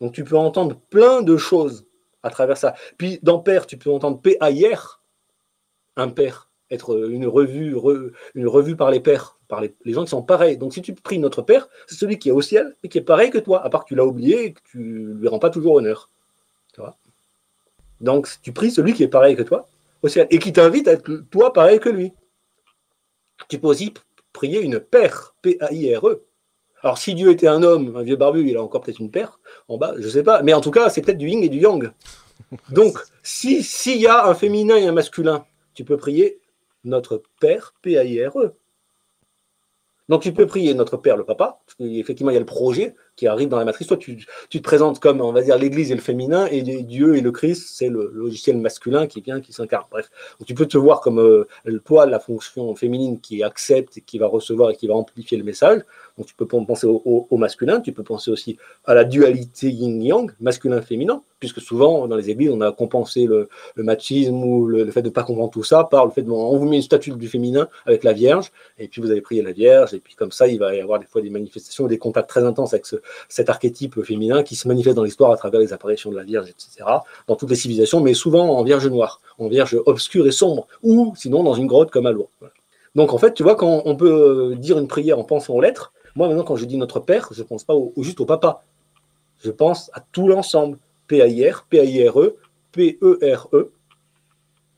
Donc, tu peux entendre plein de choses à travers ça. Puis, dans père, tu peux entendre PAIR, un père, être une revue par les pères, par les gens qui sont pareils. Donc, si tu pries notre père, c'est celui qui est au ciel et qui est pareil que toi, à part que tu l'as oublié et que tu ne lui rends pas toujours honneur. Tu vois ? Donc, tu pries celui qui est pareil que toi au ciel et qui t'invite à être toi pareil que lui. Tu peux aussi prier une paire, P-A-I-R-E. Alors, si Dieu était un homme, un vieux barbu, il a encore peut-être une paire en bas, je ne sais pas. Mais en tout cas, c'est peut-être du yin et du yang. Donc, s'il y a un féminin et un masculin, tu peux prier notre Père, P-A-I-R-E. Donc, tu peux prier notre Père, le Papa, parce qu'effectivement, il y a le projet qui arrive dans la matrice. Toi, tu te présentes comme, on va dire, l'Église et le féminin, et Dieu et le Christ, c'est le logiciel masculin qui vient, qui s'incarne. Bref, donc, tu peux te voir comme toi, la fonction féminine qui accepte, et qui va recevoir et qui va amplifier le message. Donc, tu peux penser au masculin, tu peux penser aussi à la dualité yin-yang, masculin-féminin, puisque souvent, dans les églises, on a compensé le machisme ou le fait de ne pas comprendre tout ça par le fait on vous met une statue du féminin avec la Vierge, et puis vous allez prier la Vierge, et puis comme ça, il va y avoir des fois des manifestations, des contacts très intenses avec cet archétype féminin qui se manifeste dans l'histoire à travers les apparitions de la Vierge, etc., dans toutes les civilisations, mais souvent en Vierge noire, en Vierge obscure et sombre, ou sinon dans une grotte comme à Lourdes. Voilà. Donc en fait, tu vois, quand on peut dire une prière en pensant aux lettres, moi maintenant quand je dis notre Père, je ne pense pas juste au papa, je pense à tout l'ensemble, P-A-I-R, P-A-I-R-E, P-E-R-E,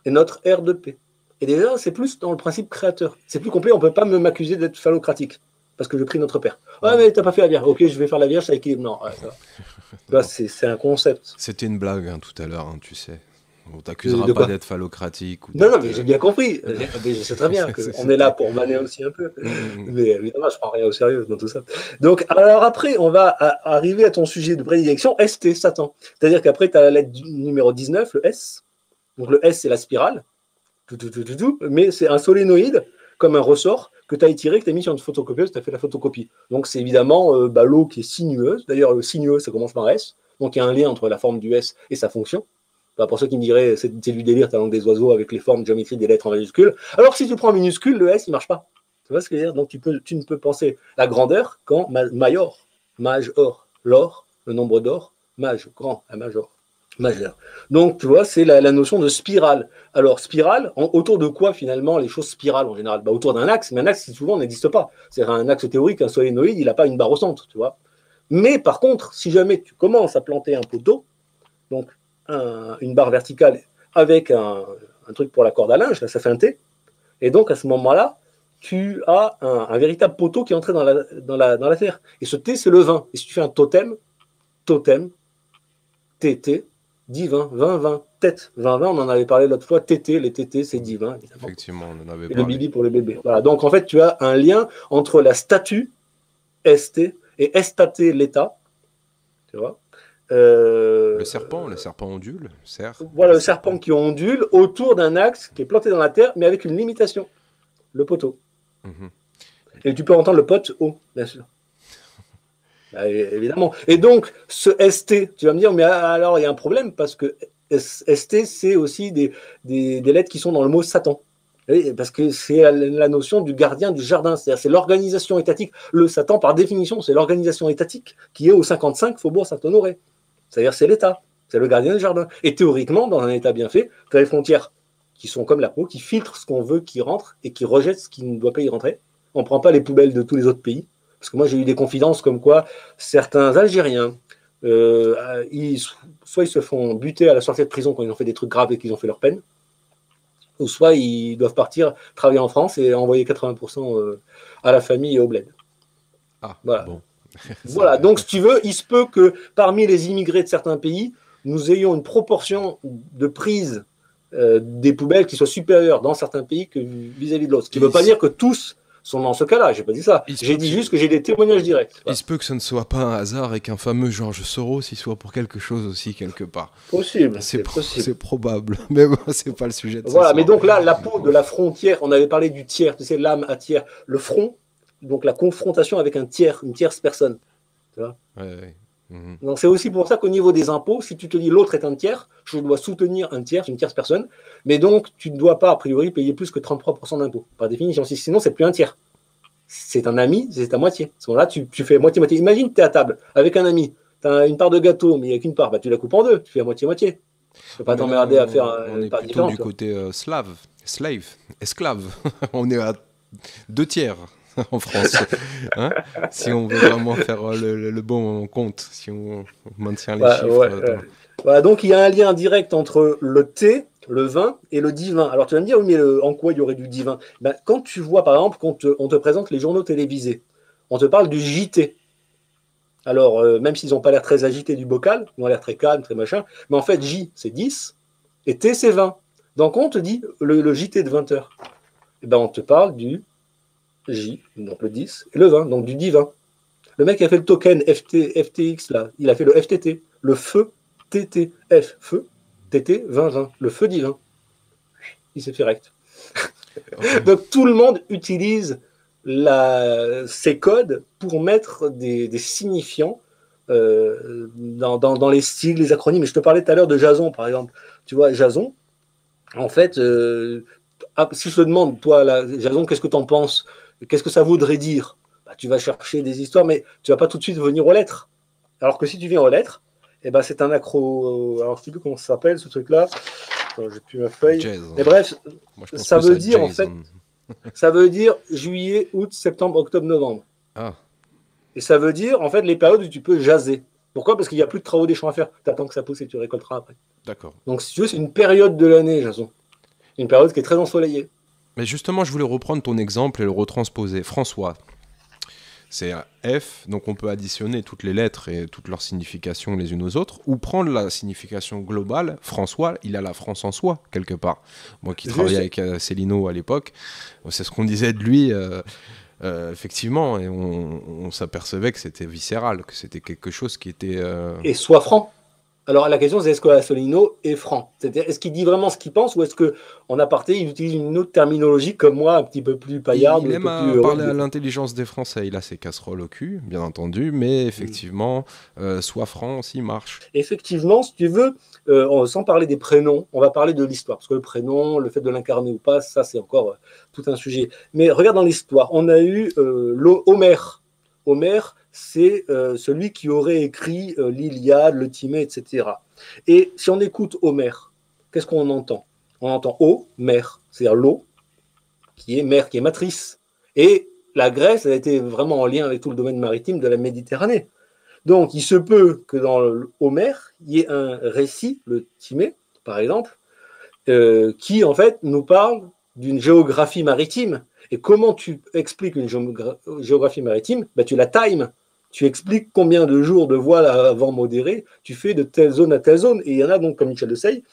et notre R de P. Et déjà, c'est plus dans le principe créateur. C'est plus complet, on ne peut pas m'accuser d'être phallocratique, parce que je prie notre Père. Ah, mais t'as pas fait la Vierge. Ok, je vais faire la Vierge, ça équilibre. Non, là, c'est un concept. C'était une blague tout à l'heure, tu sais. On t'accusera pas d'être phallocratique. Ou non, mais j'ai bien compris. Je sais très bien qu'on est là pour vanner aussi un peu. Mais évidemment, je prends rien au sérieux dans tout ça. Donc, alors après, on va arriver à ton sujet de prédilection, ST, Satan. C'est-à-dire qu'après, tu as la lettre numéro 19, le S. Donc, le S, c'est la spirale. Mais c'est un solénoïde, comme un ressort, que tu as étiré, que tu as mis sur une photocopieuse, tu as fait la photocopie. Donc, c'est évidemment l'eau qui est sinueuse. D'ailleurs, le sinueux, ça commence par S. Donc, il y a un lien entre la forme du S et sa fonction. Pour ceux qui me diraient, c'est du délire, ta langue des oiseaux avec les formes géométriques des lettres en majuscules. Alors, si tu prends en minuscule, le S, il ne marche pas. Tu vois ce que je veux dire? Donc, tu ne peux penser la grandeur qu'en major, mage or, l'or, le nombre d'or, mage, grand, la major, majeur. Donc, tu vois, c'est la notion de spirale. Alors, spirale, autour de quoi, finalement, les choses spiralent en général? Autour d'un axe, mais un axe qui souvent n'existe pas. C'est un axe théorique, un solénoïde, il n'a pas une barre au centre, tu vois. Mais par contre, si jamais tu commences à planter un poteau, donc une barre verticale avec un truc pour la corde à linge, là, ça fait un T. Et donc, à ce moment-là, tu as un véritable poteau qui est entré dans la terre. Et ce T, c'est le vin. Et si tu fais un totem, TT, divin, 20, tête, 20, on en avait parlé l'autre fois, TT, les TT, c'est divin, évidemment. Effectivement, on en avait parlé. Et le bibi pour le bébé. Voilà. Donc, en fait, tu as un lien entre la statue, ST, et estate, l'état, tu vois. Le serpent ondule, Voilà, le serpent qui ondule autour d'un axe qui est planté dans la terre, mais avec une limitation, le poteau. Et tu peux entendre le pote haut, bien sûr. Évidemment. Et donc, ce ST, tu vas me dire, mais alors il y a un problème, parce que ST, c'est aussi des lettres qui sont dans le mot Satan. Parce que c'est la notion du gardien du jardin, c'est-à-dire c'est l'organisation étatique. Le Satan, par définition, c'est l'organisation étatique qui est au 55 Faubourg Saint-Honoré. C'est-à-dire c'est l'État, c'est le gardien du jardin. Et théoriquement, dans un État bien fait, tu as les frontières qui sont comme la peau, qui filtrent ce qu'on veut qui rentre et qui rejettent ce qui ne doit pas y rentrer. On ne prend pas les poubelles de tous les autres pays. Parce que moi, j'ai eu des confidences comme quoi certains Algériens, soit ils se font buter à la sortie de prison quand ils ont fait des trucs graves et qu'ils ont fait leur peine, ou soit ils doivent partir travailler en France et envoyer 80% à la famille et au bled. Ah, voilà. Bon. Voilà, donc si tu veux, il se peut que parmi les immigrés de certains pays, nous ayons une proportion de prise des poubelles qui soit supérieure dans certains pays que vis-à-vis de l'autre. Ce qui ne veut pas dire que tous sont dans ce cas-là, j'ai pas dit ça. J'ai dit juste que j'ai des témoignages directs. Il se peut que ce ne soit pas un hasard et qu'un fameux Georges Soros y soit pour quelque chose aussi quelque part. Possible. C'est probable, mais bon, c'est pas le sujet de voilà, mais donc là, la peau de la frontière, on avait parlé du tiers, tu sais, l'âme à tiers, le front, donc la confrontation avec un tiers, une tierce personne. Tu vois Donc c'est aussi pour ça qu'au niveau des impôts, si tu te dis l'autre est un tiers, je dois soutenir un tiers, une tierce personne, mais donc tu ne dois pas a priori payer plus que 33% d'impôts, par définition, sinon c'est plus un tiers. C'est un ami, c'est à moitié. À ce moment-là, tu fais moitié-moitié. Imagine, tu es à table avec un ami, tu as une part de gâteau, mais il n'y a qu'une part, tu la coupes en deux, tu fais à moitié-moitié. Tu ne peux pas t'emmerder à faire une part différente. On est plutôt du côté esclave. On est à 2 tiers. En France, si on veut vraiment faire le bon compte, si on maintient les chiffres. Voilà, donc il y a un lien direct entre le thé, le vin et le divin. Alors tu vas me dire, oui, mais en quoi il y aurait du divin? Quand tu vois, par exemple, qu'on te présente les journaux télévisés, on te parle du JT. Alors, même s'ils n'ont pas l'air très agités du bocal, ils ont l'air très calmes, très machin, mais en fait, J, c'est 10, et T, c'est 20. Donc on te dit, le JT de 20 heures, on te parle du J, donc le 10, et le 20, donc du divin. Le mec qui a fait le token FTX, là, il a fait le FTT, le feu TTF, feu TT 2020, le feu divin. Il s'est fait rect. Donc tout le monde utilise ces codes pour mettre des signifiants dans les styles, les acronymes. Et je te parlais tout à l'heure de Jason, par exemple. Tu vois, Jason, en fait, si je te demande, toi, Jason, qu'est-ce que tu en penses? Qu'est-ce que ça voudrait dire? tu vas chercher des histoires, mais tu vas pas tout de suite venir aux lettres. Alors que si tu viens aux lettres, eh ben, c'est un accro. Alors, je ne sais plus comment ça s'appelle, ce truc-là. Attends, j'ai plus ma feuille. Jason. Mais bref, Moi, je pense ça plus veut à dire, en Jason. fait, ça veut dire juillet, août, septembre, octobre, novembre. Ah, Et ça veut dire, en fait, les périodes où tu peux jaser. Pourquoi? Parce qu'il n'y a plus de travaux des champs à faire. Tu attends que ça pousse et tu récolteras après. d'accord. Donc, si tu veux, c'est une période de l'année, Jason. Une période qui est très ensoleillée. Mais justement, je voulais reprendre ton exemple et le retransposer. François, c'est un F, donc on peut additionner toutes les lettres et toutes leurs significations les unes aux autres, ou prendre la signification globale. François, il a la France en soi, quelque part. Moi qui travaillais avec Célino à l'époque, c'est ce qu'on disait de lui, effectivement, et on s'apercevait que c'était viscéral, que c'était quelque chose qui était... Et sois franc. Alors la question c'est est-ce que Assolino est franc? C'est-à-dire est-ce qu'il dit vraiment ce qu'il pense ou est-ce qu'en aparté il utilise une autre terminologie comme moi, un petit peu plus paillarde, Il un aime peu plus parler à l'intelligence des Français, il a ses casseroles au cul, bien entendu, mais effectivement, soit franc aussi marche. Effectivement, si tu veux, sans parler des prénoms, on va parler de l'histoire. Parce que le prénom, le fait de l'incarner ou pas, ça c'est encore tout un sujet. Mais regarde dans l'histoire, on a eu Homère. Homère, c'est celui qui aurait écrit l'Iliade, le Timée, etc. Et si on écoute Homère, qu'est-ce qu'on entend? On entend eau, mer, c'est-à-dire l'eau, qui est mer, qui est matrice. Et la Grèce, elle a été vraiment en lien avec tout le domaine maritime de la Méditerranée. Donc, il se peut que dans Homère, il y ait un récit, le Timée, par exemple, qui, en fait, nous parle d'une géographie maritime. Et comment tu expliques une géographie maritime? Ben, tu la times. Tu expliques combien de jours de voile à vent modéré tu fais de telle zone à telle zone. Et il y en a donc, comme Michel de Sey,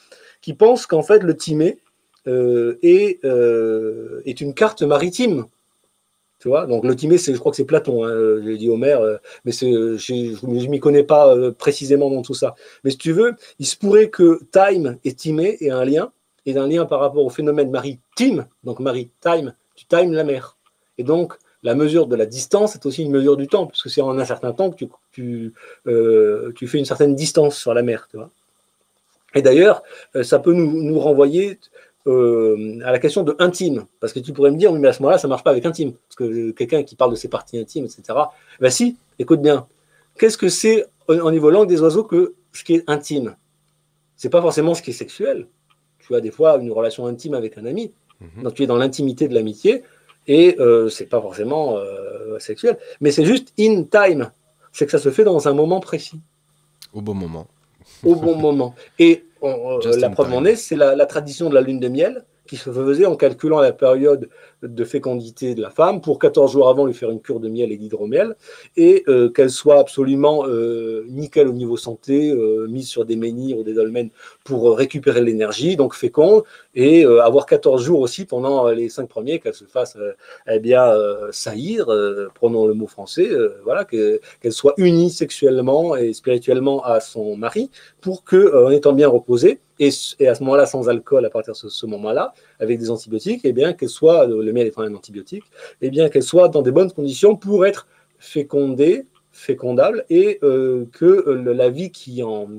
qui pensent qu'en fait, le Timée est une carte maritime. Tu vois, donc le Timée, je crois que c'est Platon, hein, j'ai dit Homère, mais je ne m'y connais pas précisément dans tout ça. Mais si tu veux, il se pourrait que time et Timée aient un lien, et un lien par rapport au phénomène maritime, donc maritime, tu times la mer. Et donc, la mesure de la distance est aussi une mesure du temps, puisque c'est en un certain temps que tu fais une certaine distance sur la mer. Tu vois. Et d'ailleurs, ça peut nous renvoyer à la question de intime. Parce que tu pourrais me dire, oui, mais à ce moment-là, ça ne marche pas avec intime. Parce que quelqu'un qui parle de ses parties intimes, etc. Ben si, écoute bien. Qu'est-ce que c'est, en niveau langue des oiseaux, que ce qui est intime? C'est pas forcément ce qui est sexuel. Tu as des fois une relation intime avec un ami. Donc tu es dans l'intimité de l'amitié et c'est pas forcément sexuel. Mais c'est juste in time. C'est que ça se fait dans un moment précis. Au bon moment. Au bon moment. Et la preuve en est, c'est la tradition de la lune de miel qui se faisait en calculant la période de fécondité de la femme pour 14 jours avant lui faire une cure de miel et d'hydromiel et qu'elle soit absolument nickel au niveau santé, mise sur des menhirs ou des dolmens pour récupérer l'énergie, donc féconde, et avoir 14 jours aussi pendant les 5 premiers qu'elle se fasse saillir, prenons le mot français, voilà, qu'elle soit unie sexuellement et spirituellement à son mari pour qu'en étant bien reposée, et à ce moment-là sans alcool à partir de ce moment-là, avec des antibiotiques, et bien qu'elle soit, le miel étant un antibiotique, et bien qu'elle soit dans des bonnes conditions pour être fécondable, et que la vie qui en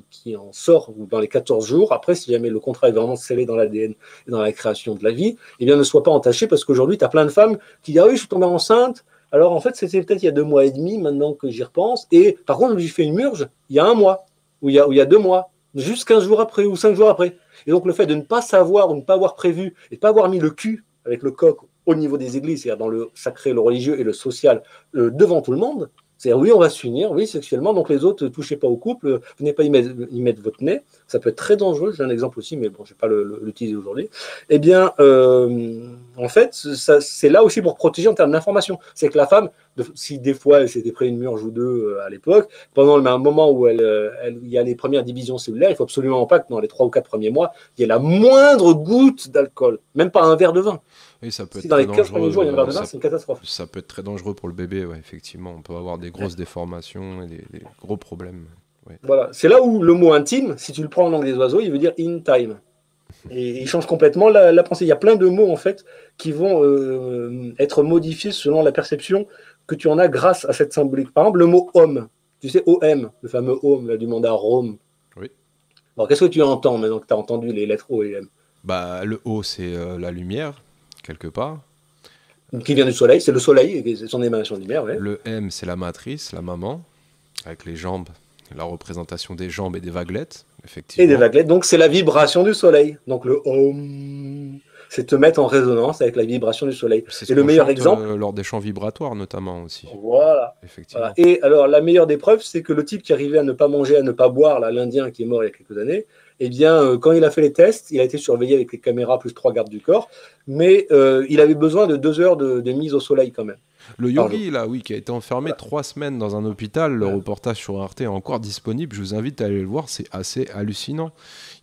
sort dans les 14 jours, après, si jamais le contrat est vraiment scellé dans l'ADN et dans la création de la vie, et bien ne soit pas entachée, parce qu'aujourd'hui, tu as plein de femmes qui disent « Ah oui, je suis tombée enceinte », alors en fait, c'était peut-être il y a 2 mois et demi, maintenant que j'y repense, et par contre, j'ai fait une murge il y a 1 mois, ou il y a 2 mois, juste 15 jours après ou 5 jours après. Et donc le fait de ne pas savoir ou ne pas avoir prévu et de ne pas avoir mis le cul avec le coq au niveau des églises, c'est-à-dire dans le sacré, le religieux et le social, devant tout le monde, c'est-à-dire oui, on va s'unir, oui, sexuellement, donc les autres, ne touchez pas au couple, venez pas y mettre votre nez, ça peut être très dangereux, j'ai un exemple aussi, mais bon, je ne vais pas l'utiliser aujourd'hui. Eh bien, en fait, c'est là aussi pour protéger en termes d'information. C'est que la femme, si des fois elle s'était pris une murge ou deux à l'époque, pendant un moment où il y a les premières divisions cellulaires, il ne faut absolument pas que dans les 3 ou 4 premiers mois, il y ait la moindre goutte d'alcool, même pas un verre de vin. Oui, ça peut si être dans les très 15 premiers dangereux. jours, il y a un verre de vin, c'est une catastrophe. Ça peut être très dangereux pour le bébé, ouais, effectivement. On peut avoir des grosses déformations et des gros problèmes. Ouais. Voilà, c'est là où le mot intime, si tu le prends en langue des oiseaux, il veut dire in time. Et il change complètement la pensée. Il y a plein de mots, en fait, qui vont être modifiés selon la perception que tu en as grâce à cette symbolique. Par exemple, le mot homme. Tu sais, OM, le fameux homme là, du mandat Rome. Oui. Alors, qu'est-ce que tu entends maintenant que tu as entendu les lettres O et M? Bah, le O, c'est la lumière, quelque part. qui vient du soleil, c'est le soleil, et son émanation de lumière, ouais. Le M, c'est la matrice, la maman, avec les jambes, la représentation des jambes et des vaguelettes, Et des effectivement. vaguelettes, donc c'est la vibration du soleil. Donc le Om, c'est te mettre en résonance avec la vibration du soleil. C'est ce Et le qu'on meilleur chante exemple, lors des chants vibratoires, notamment aussi, voilà. Voilà. effectivement. Et alors, la meilleure des preuves, c'est que le type qui arrivait à ne pas manger, à ne pas boire, là, l'Indien qui est mort il y a quelques années, eh bien, quand il a fait les tests, il a été surveillé avec les caméras plus 3 gardes du corps, mais il avait besoin de 2 heures de mise au soleil quand même, Le par jour. yogi, là, oui, qui a été enfermé Voilà. 3 semaines dans un hôpital, le Voilà. reportage sur Arte est encore disponible, je vous invite à aller le voir, c'est assez hallucinant.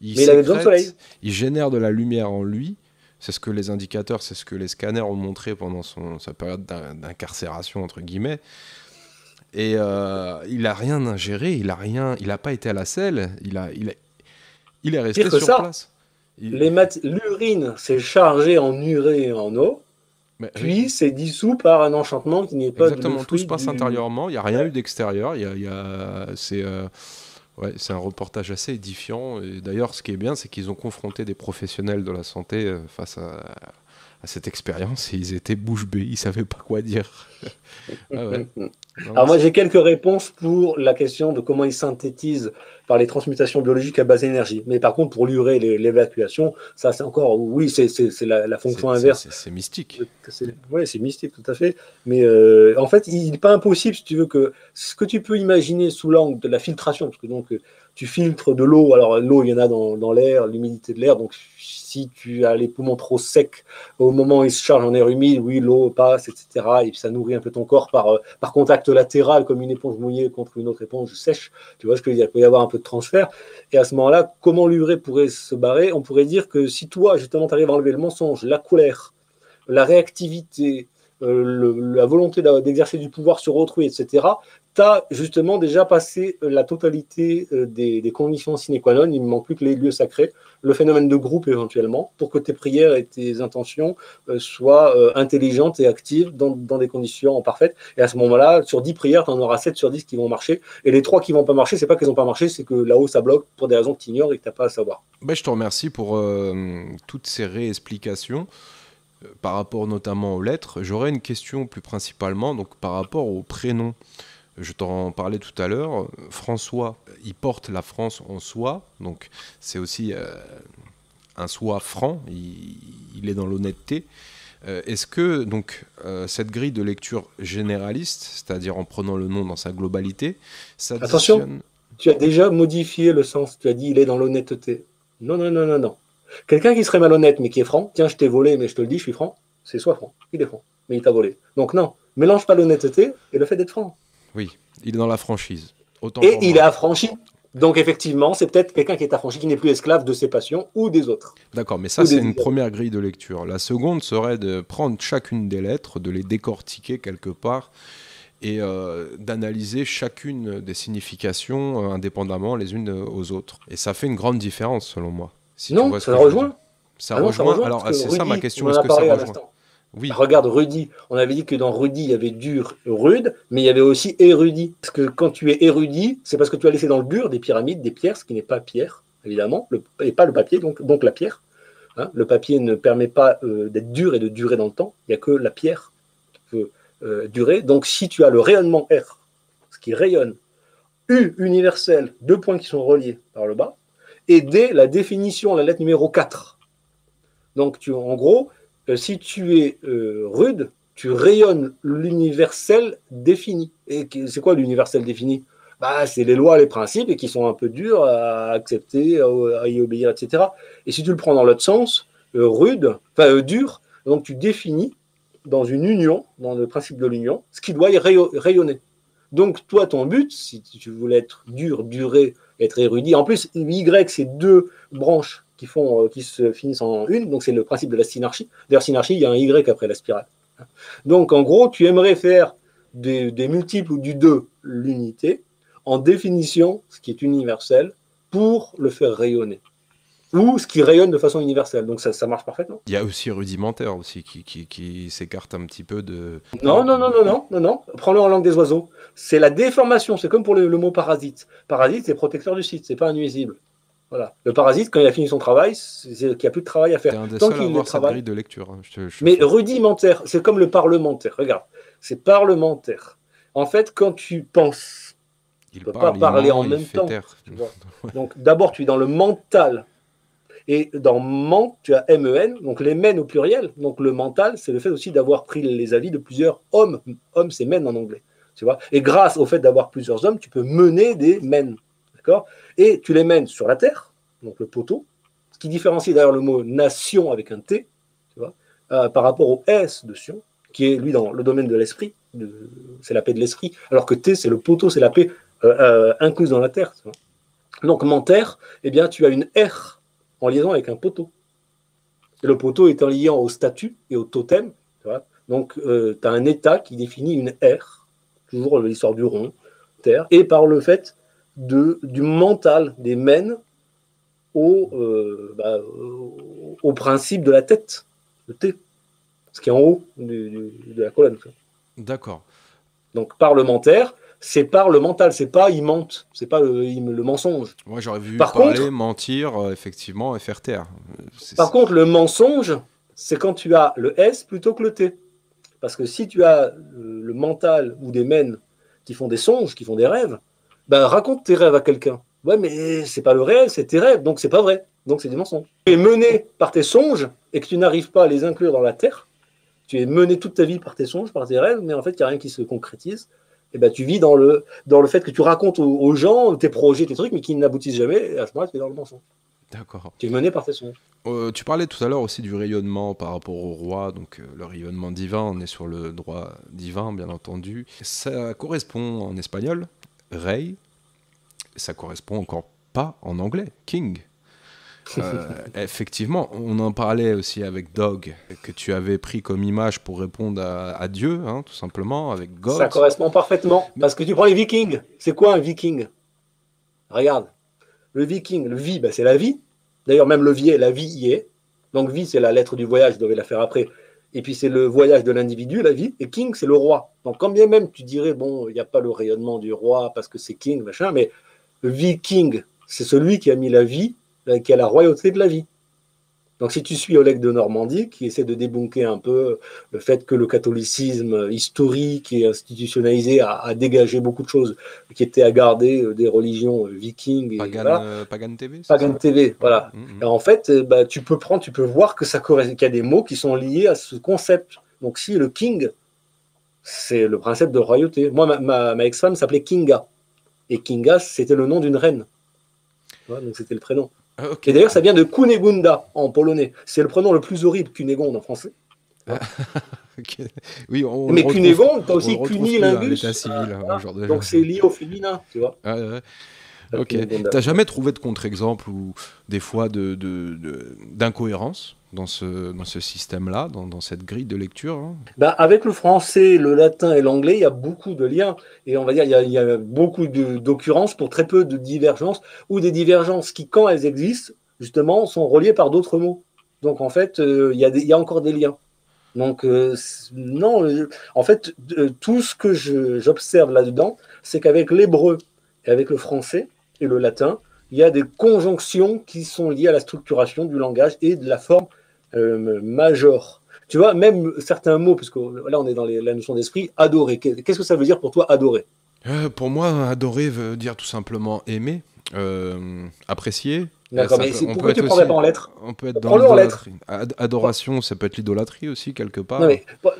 Il Mais il avait besoin de soleil. sécrète, il génère de la lumière en lui, c'est ce que les indicateurs, c'est ce que les scanners ont montré pendant sa période d'incarcération, entre guillemets, et il a rien ingéré, il a pas été à la selle, il est Pire resté que sur ça, place. Il- l'urine s'est chargée en urée et en eau, mais oui, puis c'est dissous par un enchantement qui n'est pas le exactement, tout se fruit passe du... intérieurement, il n'y a rien Ouais. eu d'extérieur, c'est ouais, c'est un reportage assez édifiant. Et d'ailleurs, ce qui est bien, c'est qu'ils ont confronté des professionnels de la santé face à cette expérience et ils étaient bouche bée, ils ne savaient pas quoi dire. Ah ouais. Non, non, Alors moi j'ai quelques réponses pour la question de comment ils synthétisent par les transmutations biologiques à base d'énergie. Mais par contre pour l'urée, l'évacuation, ça c'est encore, oui, c'est la fonction inverse. c'est mystique. Oui, c'est mystique tout à fait. Mais en fait, il n'est pas impossible, si tu veux, que ce que tu peux imaginer sous l'angle de la filtration, parce que donc tu filtres de l'eau, alors l'eau il y en a dans l'air, l'humidité de l'air, donc si tu as les poumons trop secs, au moment où ils se chargent en air humide, oui, l'eau passe, etc. Et puis ça nourrit un peu ton corps par contact latéral, comme une éponge mouillée contre une autre éponge sèche. Tu vois ce que je veux dire? Il peut y avoir un peu de transfert. Et à ce moment-là, comment l'urée pourrait se barrer? On pourrait dire que si toi, justement, tu arrives à enlever le mensonge, la colère, la réactivité, la volonté d'exercer du pouvoir sur autrui, etc., tu as justement déjà passé la totalité des conditions sine qua non. Il ne manque plus que les lieux sacrés, le phénomène de groupe éventuellement, pour que tes prières et tes intentions soient intelligentes et actives dans des conditions parfaites. Et à ce moment-là, sur 10 prières, tu en auras 7 sur 10 qui vont marcher. Et les 3 qui ne vont pas marcher, c'est pas qu'elles n'ont pas marché, c'est que là-haut, ça bloque pour des raisons que tu ignores et que tu n'as pas à savoir. Ben, je te remercie pour toutes ces réexplications. Par rapport notamment aux lettres, j'aurais une question plus principalement donc par rapport au prénom. Je t'en parlais tout à l'heure. François, il porte la France en soi, donc c'est aussi un soi franc. Il est dans l'honnêteté. Est-ce que donc cette grille de lecture généraliste, c'est-à-dire en prenant le nom dans sa globalité, Attention, s'additionne. tu as déjà modifié le sens. Tu as dit il est dans l'honnêteté. Non, non, non, non, non. Quelqu'un qui serait malhonnête mais qui est franc, tiens, je t'ai volé, mais je te le dis, je suis franc, c'est soit franc, il est franc, mais il t'a volé. Donc non, mélange pas l'honnêteté et le fait d'être franc. Oui, il est dans la franchise. Autant Et pour il est moi. affranchi. Donc effectivement, c'est peut-être quelqu'un qui est affranchi, qui n'est plus esclave de ses passions ou des autres, D'accord, mais ça ou c'est des une désirs. première grille de lecture. La seconde serait de prendre chacune des lettres, de les décortiquer quelque part et d'analyser chacune des significations indépendamment les unes aux autres. Et ça fait une grande différence selon moi, si tu Non, vois ce que ça je veux dire. rejoint. Ça Ah non, ça rejoint, rejoint, parce alors que c'est ça ma Rudy, on question, en est-ce a que ça parlé à rejoint? l'instant. Oui, Regarde, Rudy, on avait dit que dans Rudy, il y avait dur, rude, mais il y avait aussi érudit. Parce que quand tu es érudit, c'est parce que tu as laissé dans le dur des pyramides, des pierres, ce qui n'est pas pierre, évidemment, et pas le papier, donc la pierre. Hein. Le papier ne permet pas d'être dur et de durer dans le temps. Il n'y a que la pierre qui peut durer. Donc si tu as le rayonnement R, ce qui rayonne, U universel, 2 points qui sont reliés par le bas, et D, la définition, la lettre numéro 4. Donc en gros, si tu es rude, tu rayonnes l'universel défini. Et c'est quoi l'universel défini? Bah, c'est les lois, les principes, et qui sont un peu durs à accepter, à y obéir, etc. Et si tu le prends dans l'autre sens, rude, enfin dur, donc tu définis dans une union, dans le principe de l'union, ce qui doit y rayonner. Donc toi, ton but, si tu voulais être dur, durer, être érudit, en plus, Y, c'est 2 branches qui se finissent en une, donc c'est le principe de la synarchie. D'ailleurs, synarchie, il y a un Y après la spirale. Donc en gros, tu aimerais faire des multiples ou du 2 l'unité, en définition, ce qui est universel, pour le faire rayonner. Ou ce qui rayonne de façon universelle. Donc ça marche parfaitement. il y a aussi rudimentaire aussi qui s'écarte un petit peu de... Non, non, non, non, non, non, non. Prends-le en langue des oiseaux. C'est la déformation. C'est comme pour le mot parasite. Parasite, c'est protecteur du site, c'est pas un nuisible. Voilà. Le parasite, quand il a fini son travail, c'est qu'il n'y a plus de travail à faire. T'es un des Tant seuls à qu'il le avoir cette travaille. grille de lecture. Hein. Mais rudimentaire, c'est comme le parlementaire. Regarde, c'est parlementaire. En fait, quand tu penses, tu Il ne peux pas parle, il parler en ment, il même fait temps. taire. Tu vois. Donc, d'abord, tu es dans le mental. Et dans ment, tu as MEN, donc les men au pluriel. Donc, le mental, c'est le fait aussi d'avoir pris les avis de plusieurs hommes. Homme, c'est men en anglais. Tu vois. Et grâce au fait d'avoir plusieurs hommes, tu peux mener des men. D'accord. Et tu les mènes sur la terre, donc le poteau, ce qui différencie d'ailleurs le mot nation avec un T, tu vois, par rapport au S de Sion, qui est lui dans le domaine de l'esprit, c'est la paix de l'esprit, alors que T, c'est le poteau, c'est la paix incluse dans la terre. Tu vois. Donc, menteur, eh bien, tu as une R en liaison avec un poteau. Et le poteau étant lié au statut et au totem, tu vois. Donc, tu as un état qui définit une R, toujours l'histoire du rond, terre, et par le fait du mental, des mènes au principe de la tête, le T, ce qui est en haut de la colonne. D'accord. Donc, parlementaire, c'est par le mental, c'est pas il mente, c'est pas le mensonge. Moi, j'aurais vu Par parler, contre, mentir, effectivement, et faire taire. Par contre, le mensonge, c'est quand tu as le S plutôt que le T. Parce que si tu as le mental ou des mènes qui font des songes, qui font des rêves, ben raconte tes rêves à quelqu'un. Ouais, mais c'est pas le réel, c'est tes rêves, donc c'est pas vrai. Donc c'est des mensonges. Tu es mené par tes songes et que tu n'arrives pas à les inclure dans la terre. Tu es mené toute ta vie par tes songes, par tes rêves, mais en fait, il n'y a rien qui se concrétise. Et ben, tu vis dans le fait que tu racontes aux gens tes projets, tes trucs, mais qui n'aboutissent jamais. Et à ce moment-là, tu es dans le mensonge. D'accord. Tu es mené par tes songes. Tu parlais tout à l'heure aussi du rayonnement par rapport au roi, donc le rayonnement divin, on est sur le droit divin, bien entendu. Ça correspond en espagnol, rey, ça correspond encore pas en anglais, king. Effectivement, on en parlait aussi avec Dog, que tu avais pris comme image pour répondre à Dieu, hein, tout simplement, avec God. Ça correspond parfaitement. Parce que tu prends les vikings. C'est quoi un viking? Regarde. Le viking, le vie, ben, c'est la vie. D'ailleurs, même le vie, la vie y est. Donc, vie, c'est la lettre du voyage, je devais la faire après. Et puis, c'est le voyage de l'individu, la vie. Et king, c'est le roi. Donc, quand bien même tu dirais, bon, il n'y a pas le rayonnement du roi parce que c'est king, machin, mais le viking, c'est celui qui a mis la vie, qui a la royauté de la vie. Donc, si tu suis Oleg de Normandie, qui essaie de débunker un peu le fait que le catholicisme historique et institutionnalisé a dégagé beaucoup de choses qui étaient à garder des religions vikings. Et Pagan, voilà. Pagan TV, c'est Pagan ça TV, voilà. Mmh. Et en fait, tu peux voir qu'il y a des mots qui sont liés à ce concept. Donc, si le king, c'est le principe de royauté. Moi, ma ex-femme s'appelait Kinga. Et Kinga, c'était le nom d'une reine. Voilà, donc, c'était le prénom. Okay. Et d'ailleurs, ça vient de Kunegunda en polonais. C'est le prénom le plus horrible Cunégonde en français. Okay. Oui, mais Cunégonde, tu as aussi Cunilingus. L'état civil, voilà. Donc c'est lié au féminin, tu vois. Ok. T'as jamais trouvé de contre-exemple ou des fois d'incohérence dans ce système-là, dans cette grille de lecture hein Avec le français, le latin et l'anglais, il y a beaucoup de liens. Et on va dire, il y a beaucoup d'occurrences pour très peu de divergences, ou des divergences qui, quand elles existent, justement, sont reliées par d'autres mots. Donc en fait, il y a encore des liens. Donc non, en fait, tout ce que j'observe là-dedans, c'est qu'avec l'hébreu et avec le français et le latin, il y a des conjonctions qui sont liées à la structuration du langage et de la forme major. Tu vois, même certains mots, parce que là on est dans la notion d'esprit, adorer. Qu'est-ce que ça veut dire pour toi, adorer? Pour moi, adorer veut dire tout simplement aimer, apprécier. D'accord, mais pourquoi tu ne prendrais pas en lettres? On peut être dans l'idolâtrie. Adoration, ça peut être l'idolâtrie aussi, quelque part.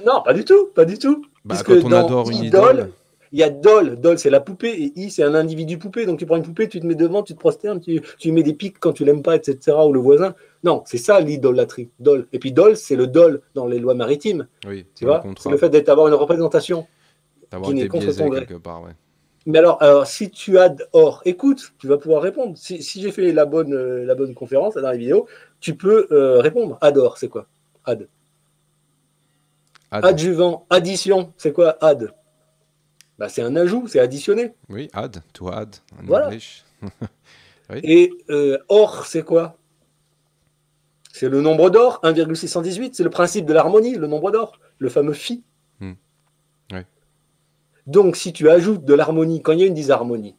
Non, pas du tout, pas du tout. Quand on adore une idole... Il y a dol, c'est la poupée, et i, c'est un individu poupée. Donc tu prends une poupée, tu te mets devant, tu te prosternes, tu lui mets des pics quand tu l'aimes pas, etc., ou le voisin. Non, c'est ça l'idolâtrie, dol. Et puis dol, c'est le dol dans les lois maritimes. Oui, tu vois, c'est le fait d'avoir une représentation qui n'est contre ton gré. Quelque part, ouais. Mais alors, si tu as or, écoute, tu vas pouvoir répondre. Si j'ai fait la bonne conférence dans les vidéos, tu peux répondre. Adore, c'est quoi? Ad. Adjuvant, addition, c'est quoi ad? C'est un ajout, c'est additionner. Oui, add, to add, en voilà. English. Oui. Et or, c'est quoi? C'est le nombre d'or, 1,618, c'est le principe de l'harmonie, le nombre d'or, le fameux phi. Oui. Donc, si tu ajoutes de l'harmonie, quand il y a une disharmonie,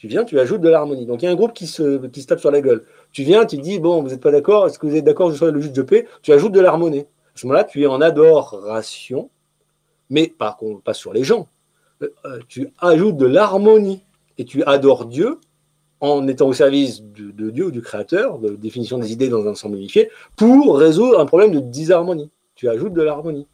Tu viens, tu ajoutes de l'harmonie. Donc il y a un groupe qui se tape sur la gueule. Tu viens, tu dis, bon, vous n'êtes pas d'accord, est-ce que vous êtes d'accord que je sois le juge de paix? Tu ajoutes de l'harmonie. À ce moment-là, tu es en adoration, mais par contre, pas sur les gens. Tu ajoutes de l'harmonie et tu adores Dieu en étant au service de Dieu ou du Créateur, de définition des idées dans un ensemble unifié, pour résoudre un problème de disharmonie. Tu ajoutes de l'harmonie.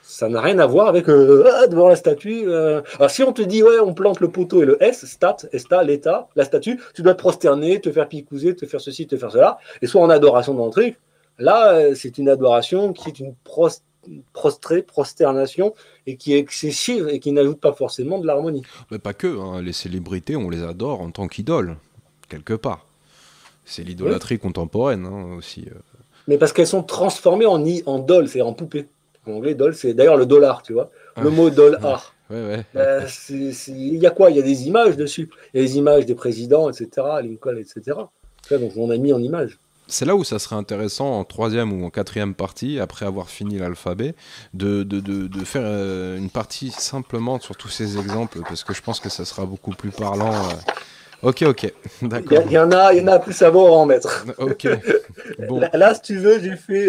Ça n'a rien à voir avec devant la statue. Alors si on te dit, ouais, on plante le poteau et le S, stat, esta, l'état, la statue, tu dois te prosterner, te faire picouser, te faire ceci, te faire cela, et soit en adoration dans le truc. Là, c'est une adoration qui est une prosternation, et qui est excessive et qui n'ajoute pas forcément de l'harmonie. Mais pas que, hein. Les célébrités, on les adore en tant qu'idole, quelque part. C'est l'idolâtrie contemporaine aussi. Mais parce qu'elles sont transformées en doll, c'est en poupée. En anglais, doll, c'est d'ailleurs le dollar, tu vois. Le mot dollar. Ouais. Il y a quoi? Il y a des images dessus. Il y a des images des présidents, etc., Lincoln, etc. Donc on a mis en image. C'est là où ça serait intéressant en 3e ou en 4e partie, après avoir fini l'alphabet, de faire une partie simplement sur tous ces exemples, parce que je pense que ça sera beaucoup plus parlant. Ok, d'accord. Il y en a plus à voir en mettre. Ok. Bon. Là, si tu veux, j'ai fait.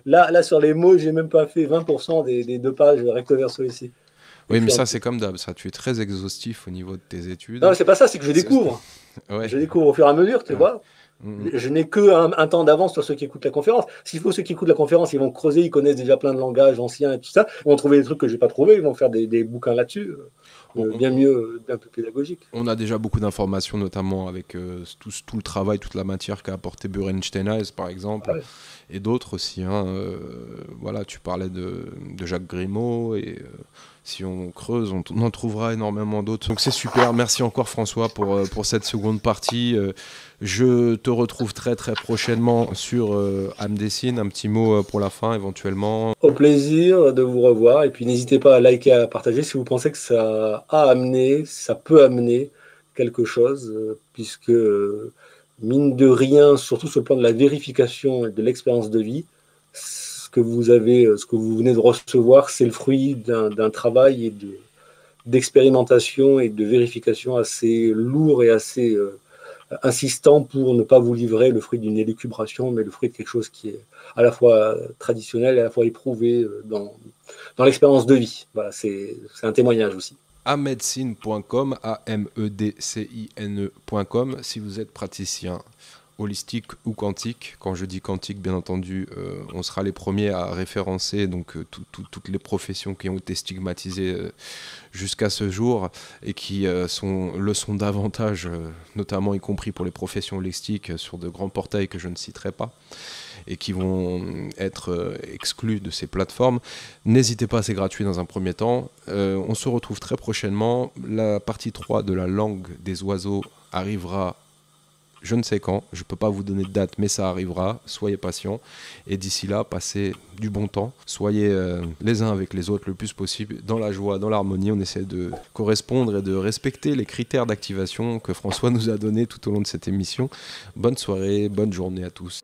Là, sur les mots, j'ai même pas fait 20% des 2 pages recto verso ici. Oui, mais ça, c'est comme d'hab. Ça, tu es très exhaustif au niveau de tes études. Non, c'est pas ça, c'est que je découvre. Ouais. Je découvre au fur et à mesure, tu vois. Je n'ai qu'un temps d'avance sur ceux qui écoutent la conférence. S'il faut ceux qui écoutent la conférence, ils vont creuser, ils connaissent déjà plein de langages anciens et tout ça. Ils vont trouver des trucs que j'ai pas trouvé, ils vont faire des bouquins là-dessus. Bien mieux, bien plus pédagogique. On a déjà beaucoup d'informations, notamment avec tout le travail, toute la matière qu'a apporté Buren-Steinhaus, par exemple, et d'autres aussi. Voilà, tu parlais de Jacques Grimaud, et si on creuse, on en trouvera énormément d'autres. Donc c'est super, merci encore François pour cette seconde partie. Je te retrouve très très prochainement sur Amdessine. Un petit mot pour la fin éventuellement. Au plaisir de vous revoir, et puis n'hésitez pas à liker, à partager si vous pensez que ça peut amener quelque chose, puisque mine de rien, surtout sur le plan de la vérification et de l'expérience de vie, ce que vous venez de recevoir, c'est le fruit d'un travail d'expérimentation et de vérification assez lourd et assez insistant pour ne pas vous livrer le fruit d'une élucubration, mais le fruit de quelque chose qui est à la fois traditionnel et à la fois éprouvé dans l'expérience de vie. Voilà, c'est un témoignage aussi. Amedcine.com, amedcine.com, si vous êtes praticien holistique ou quantique. Quand je dis quantique, bien entendu, on sera les premiers à référencer donc toutes les professions qui ont été stigmatisées jusqu'à ce jour et qui le sont davantage, notamment y compris pour les professions holistiques, sur de grands portails que je ne citerai pas et qui vont être exclus de ces plateformes. N'hésitez pas, c'est gratuit dans un premier temps. On se retrouve très prochainement. La partie 3 de la langue des oiseaux arrivera je ne sais quand, je ne peux pas vous donner de date, mais ça arrivera, soyez patients, et d'ici là, passez du bon temps, soyez les uns avec les autres le plus possible, dans la joie, dans l'harmonie, on essaie de correspondre et de respecter les critères d'activation que François nous a donnés tout au long de cette émission. Bonne soirée, bonne journée à tous.